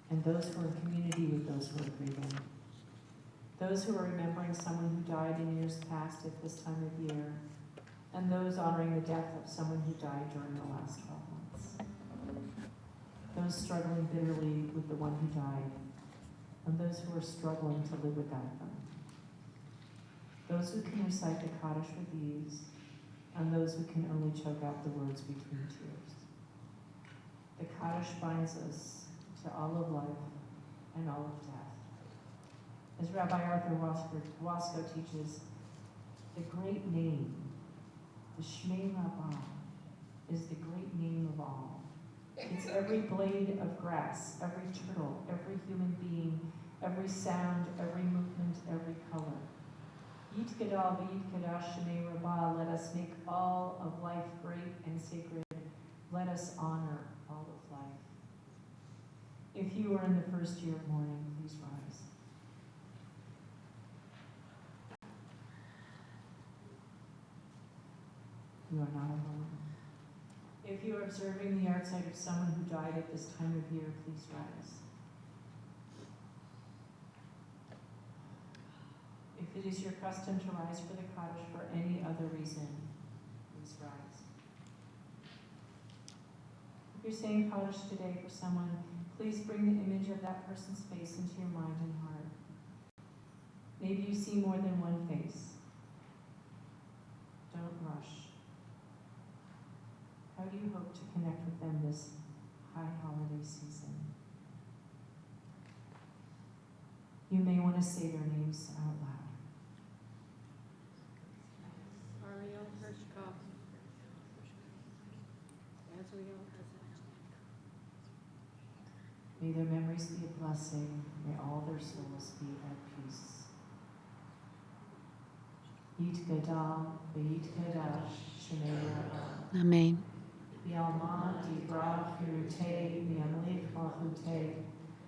and those who are in community with those who are grieving. Those who are remembering someone who died in years past at this time of year, and those honoring the death of someone who died during the last 12 months. Those struggling bitterly with the one who died, and those who are struggling to live without them. Those who can recite the Kaddish with ease, and those who can only choke out the words between tears. The Kaddish binds us to all of life and all of death. As Rabbi Arthur Wasko teaches, the great name, the Shmei Rabbah, is the great name of all. It's every blade of grass, every turtle, every human being, every sound, every movement, every color. Yit Gadal v'Yit Kadash Shemei Rabbah, let us make all of life great and sacred. Let us honor all of life. If you are in the first year of mourning, please rise. You are not alone. If you are observing the outside of someone who died at this time of year, please rise. If it is your custom to rise for the Kaddish for any other reason, please rise. If you're saying Kaddish today for someone, please bring the image of that person's face into your mind and heart. Maybe you see more than one face. Don't rush. How do you hope to connect with them this high holiday season? You may want to say their names out loud. Ariel Hirschkopf. Azriel Hazan. May their memories be a blessing. May all their souls be at peace. Yit Gadal v'Yit Kadash Shemei Rabbah. Amen. V'alma divrach hirutei v'yamlich malchutei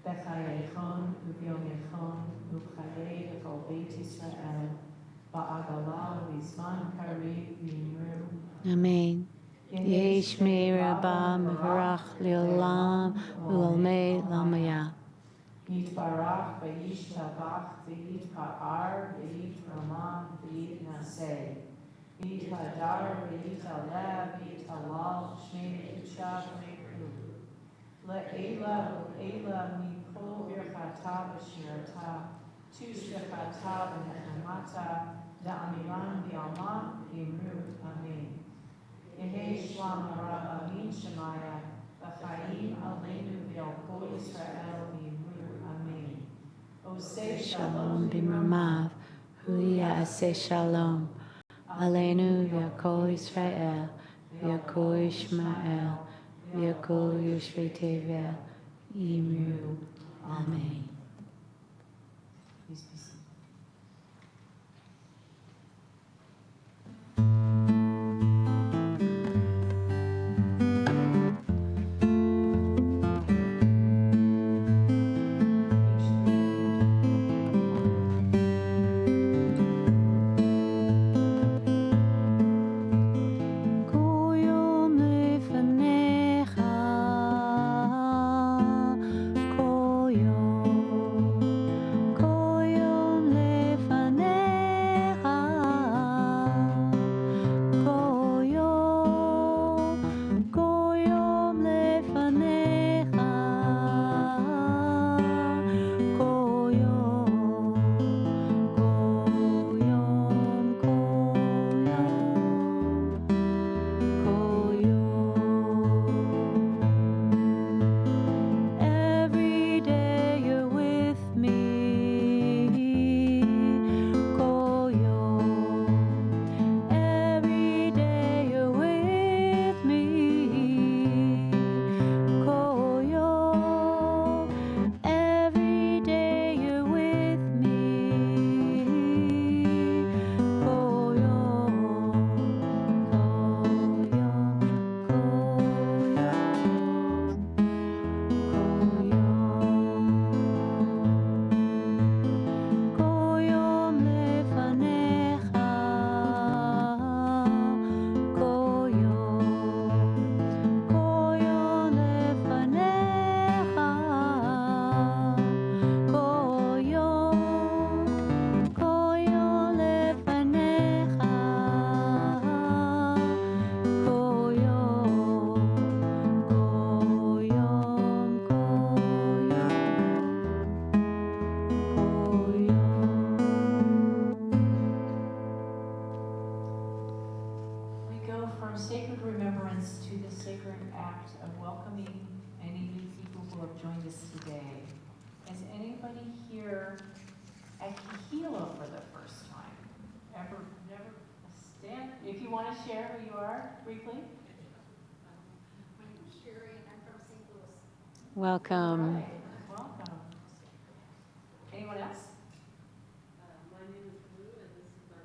b'chayeichon u'b'yomeichon u'b'chayei v'chol Beit Yisrael ba'agala v'zman karib v'yimru. Amen. Yesh me rabba mevarach leolam u'olmei lamaya. Yitbarach v'yishtabach v'yitpa'ar v'yitramam v'yitnaseh. Yithadar v'yitaleh v'yitalal shmei kushav v'yikru. Le'ela u'ela mikol birchata v'shirata tushbechata v'nechamata da'amiran v'alma v'yimru. Amen. Yehei shlam hara amin shemaya v'chaim aleinu v'al kol Yisrael v'yimru. Amen. Oseh Shalom b'mamav, hu ya'aseh shalom. Aleinu v'yakol Yisrael, v'yakol Yishmael, v'yakol Yoshvei Tevel, Yimru. Amen. Please be seated. Koyom lefanecha, koyom, koyom lefanecha, koyom, koyom lefanecha, koyom, koyom, every day you're with me, koyom. Every day you're with me, koyom. Every day you're with me, koyom, koyom lefanecha, koyom, koyom lefanecha, koyom, koyom lefanecha, koyom, We go from sacred remembrance to the sacred act of welcoming any new people who have joined us today. Is anybody here at Kihilo for the first time? Ever, never stand? If you want to share who you are briefly. My name is Sherry, and I'm from St. Louis. Welcome. Right, welcome. Anyone else? My name is Lou, and this is my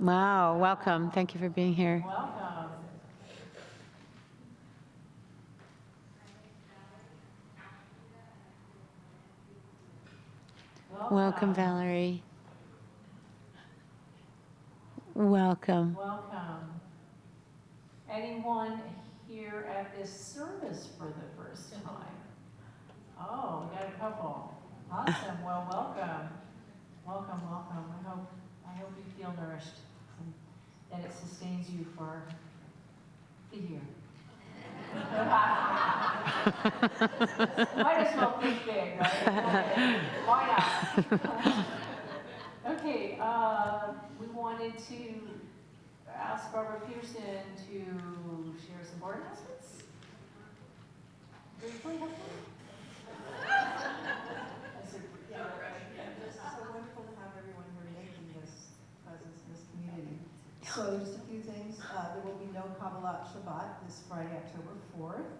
Wow, welcome. Thank you for being here. Welcome. Welcome, Valerie. Welcome. Welcome. Anyone here at this service for the first time? Oh, we got a couple. Awesome. Well, welcome. Welcome, welcome. I hope you feel nourished and that it sustains you for the year. Might as well think big, right? Why not? Okay, we wanted to ask Barbara Peterson to share some board announcements. Briefly, hopefully? Just so wonderful to have everyone here making this presence in this community. So just a few things, there will be no Kabbalat Shabbat this Friday, October 4th.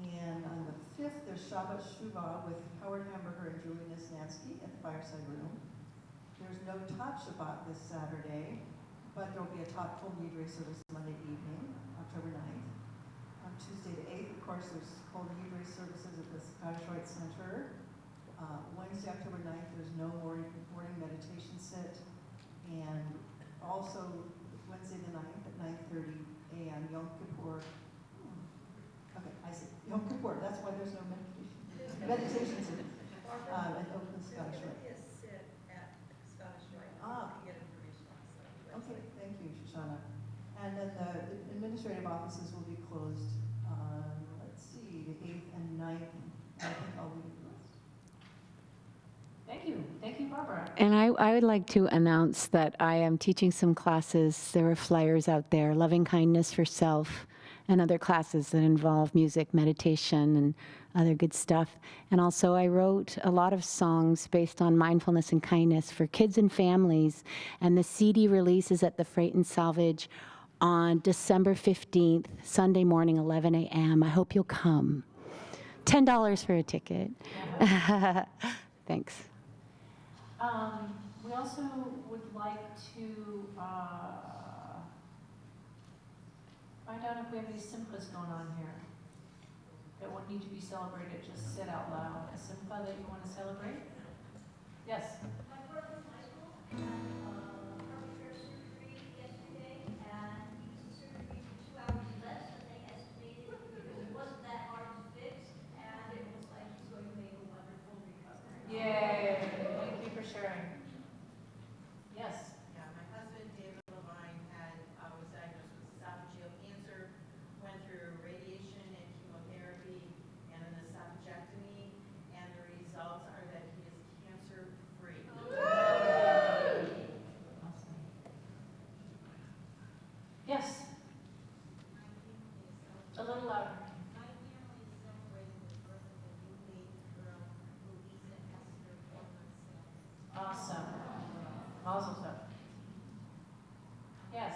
And on the 5th, there's Shabbat Shuvah with Howard Hamburger and Julie Nisnansky at the Fireside Room. There's no Tot Shabbat this Saturday, but there will be a Tot Kol Nidre service Monday evening, October 9th. On Tuesday the 8th, of course, there's Kol Nidre services at the Scottish Center. Wednesday, October 9th, there's no morning meditation sit. And also Wednesday the 9th at 9:30 a.m. Yom Kippur. Okay, I see. Yom Kippur, that's why there's no meditation sit. At Open Scottish Rite. Yes, sit at Scottish Rite. Ah. You can get information on the site. Okay, thank you, Shoshana. And then the administrative offices will be closed, let's see, the 8th and 9th. I think I'll leave the rest. Thank you. Thank you, Barbara. And I would like to announce that I am teaching some classes. There are flyers out there, Loving Kindness for Self, and other classes that involve music, meditation, and other good stuff. And also I wrote a lot of songs based on mindfulness and kindness for kids and families. And the CD release is at the Freight and Salvage on December 15th, Sunday morning, 11 a.m. I hope you'll come. $10 for a ticket. Thanks. We also would like to find out if we have any simchas going on here that would need to be celebrated. Just say out loud. A simcha that you want to celebrate? Yes. My brother's high school had carpenter surgery yesterday, and he was in surgery for 2 hours less than they estimated because it wasn't that hard to fix, and it was like he's going to make a wonderful recovery. Yay. Thank you for sharing. Yes. Yeah, my husband, David Levine, was diagnosed with esophageal cancer, went through radiation and chemotherapy and an esophagectomy, and the results are that he is cancer-free. Awesome. Yes. A little louder. My family is celebrating the birth of a new baby girl, Louisa Esther Forman. Awesome. Mazel tov. Yes.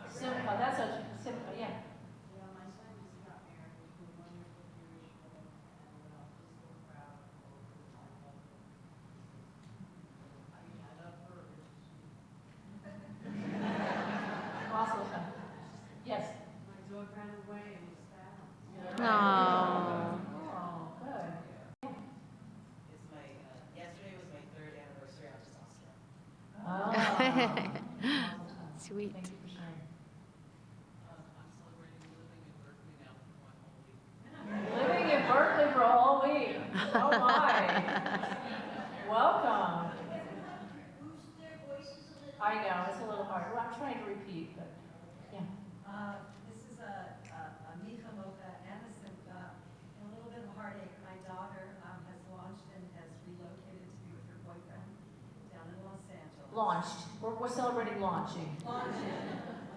Simcha, that's a simcha, yeah. Yeah, my son just got married to a wonderful Jewish woman, and just so proud of her. I mean, I love her. Mazel tov. Yes. My dog ran away and was found. Aww. Oh, good. It's my, yesterday was my 3rd anniversary, I was just awestruck. Oh. Mazel tov. Sweet. Thank you for sharing. I'm celebrating living in Berkeley now for one whole week. Living in Berkeley for a whole week. Oh my. Welcome. Boost their voices a little. I know, it's a little hard. Well, I'm trying to repeat, but yeah. This is a Micha Mocha and a Simcha, and a little bit of heartache. My daughter has launched and has relocated to be with her boyfriend down in Los Angeles. Launched. We're celebrating launching. Launching.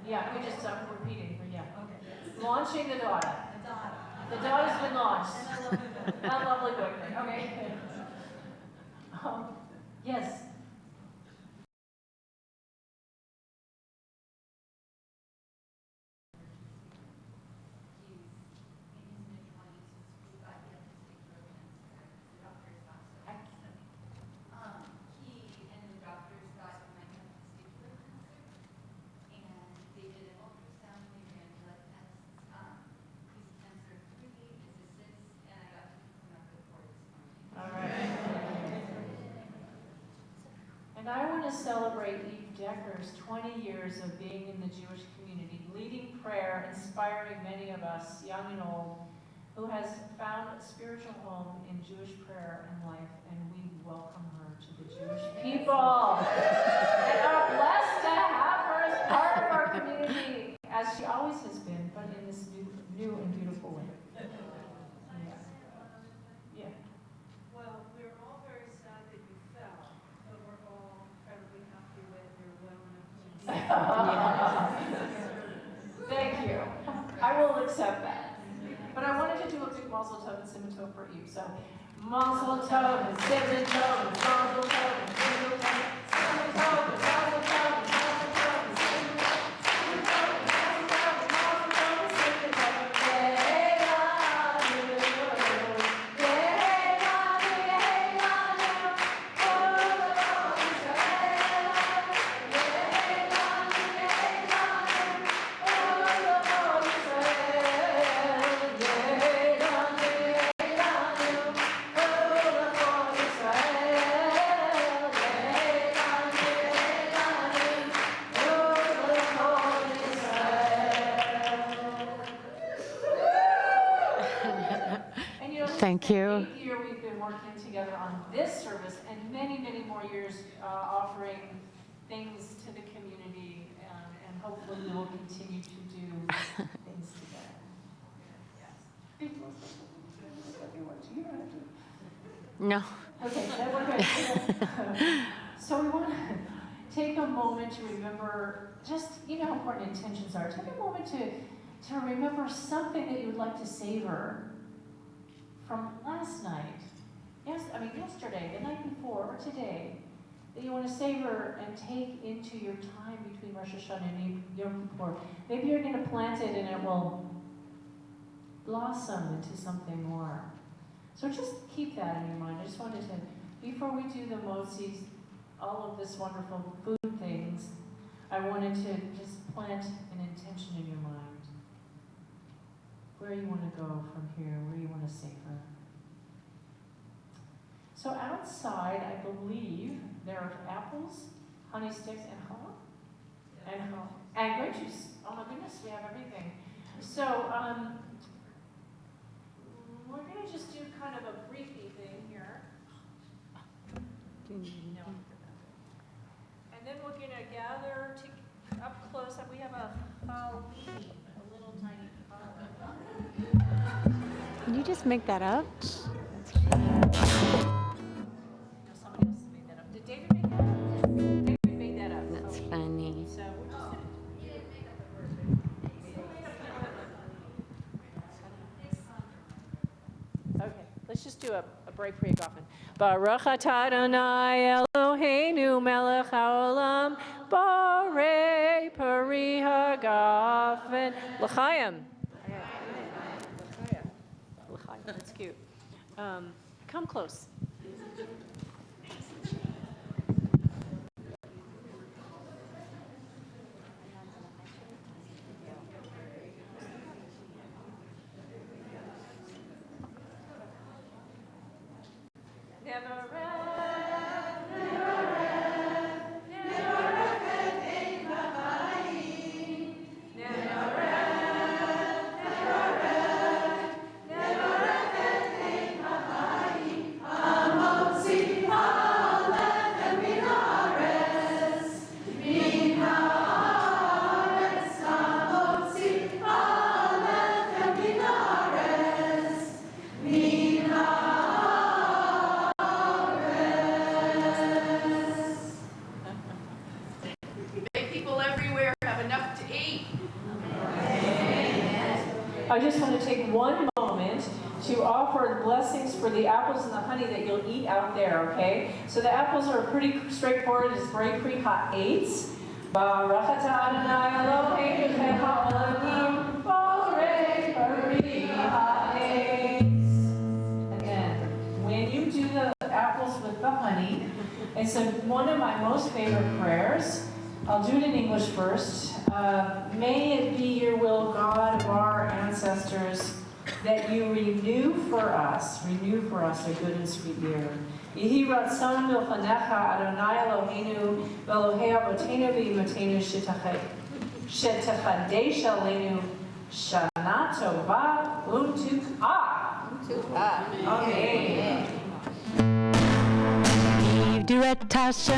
Yeah, we just repeating, but yeah. Okay. Launching the daughter. The daughter. The daughter's been launched. And I love her. A lovely boyfriend, okay. Yes. He's in his mid-20s, he's got devastating throat cancer. The doctors thought so. to celebrate Eve Decker's 20 years of being in the Jewish community, leading prayer, inspiring many of us, young and old, who has found a spiritual home in Jewish prayer and life, and we welcome her to the Jewish people. And are blessed to have her as part of our community, as she always has been, but in this new and beautiful way. Yeah. Well, we're all very sad that you fell, but we're all incredibly happy that you're well enough to be. Thank you. I will accept that. But I wanted to do a big mazel tov and simon tov for Eve. So, mazel tov and simon tov and mazel tov and simon tov, simon tov and mazel tov and mazel tov and simon tov, simon tov and mazel tov and mazel tov and simon tov. Thank you. 8th year we've been working together on this service, and many, many more years offering things to the community, and hopefully we will continue to do things together. Yes. No. Okay, then we're going to, so we want to take a moment to remember just, you know how important intentions are. Take a moment to remember something that you would like to savor from last night, yesterday, the night before, or today, that you want to savor and take into your time between Rosh Hashanah and Yom Kippur. Maybe you're going to plant it and it will blossom into something more. So just keep that in your mind. I just wanted to, before we do the Motzi's, all of this wonderful food things, I wanted to just plant an intention in your mind. Where you want to go from here, where you want to savor. So outside, I believe there are apples, honey sticks, and challah, and grape juice. Oh my goodness, we have everything. So we're going to just do kind of a briefy thing here. And then we're going to gather up close. We have a little tiny Can you just make that up? No, somebody else made that up. Did David make that up? David made that up. That's funny. So we're just gonna. Okay, let's just do a break for Yagofen. Baruch atah Adonai Eloheinu melech haolam borei peri hagafen l'chaim. That's cute. Come close. I just want to take one moment to offer blessings for the apples and the honey that you'll eat out there, okay? So the apples are pretty straightforward. It's very pre-hot 8s. Baruch atah Adonai Eloheinu melech haolam borei peri ha'etz. And then, when you do the apples with the honey, it's one of my most favorite prayers. I'll do it in English first. May it be your will, God of our ancestors, that you renew for us a good and sweet year. Yehi ratzon milfanecha Adonai Eloheinu v'Elohei avotenu v'imotenu shetchadesh aleinu shana tova u'tukah. Amen. Duet Tasha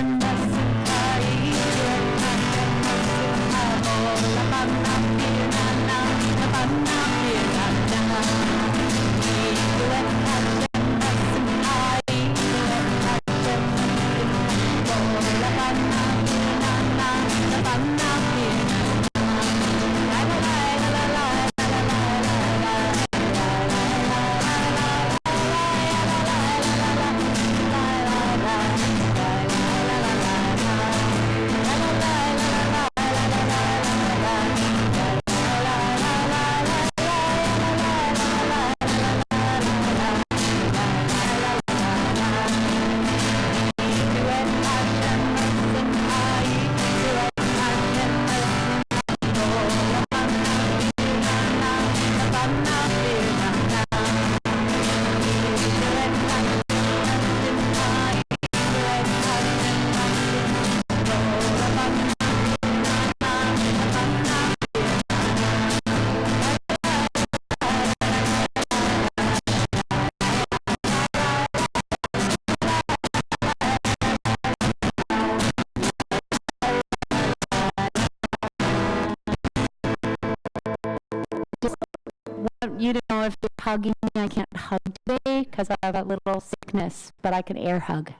You don't know if you're hugging me. I can't hug today because I have a little sickness, but I can air hug.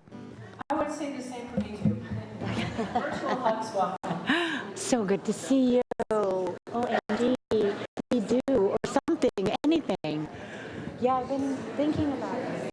I would say the same for me too. Virtual hugs welcome. So good to see you. Oh, Angie, we do, or something, anything. Yeah, I've been thinking about it.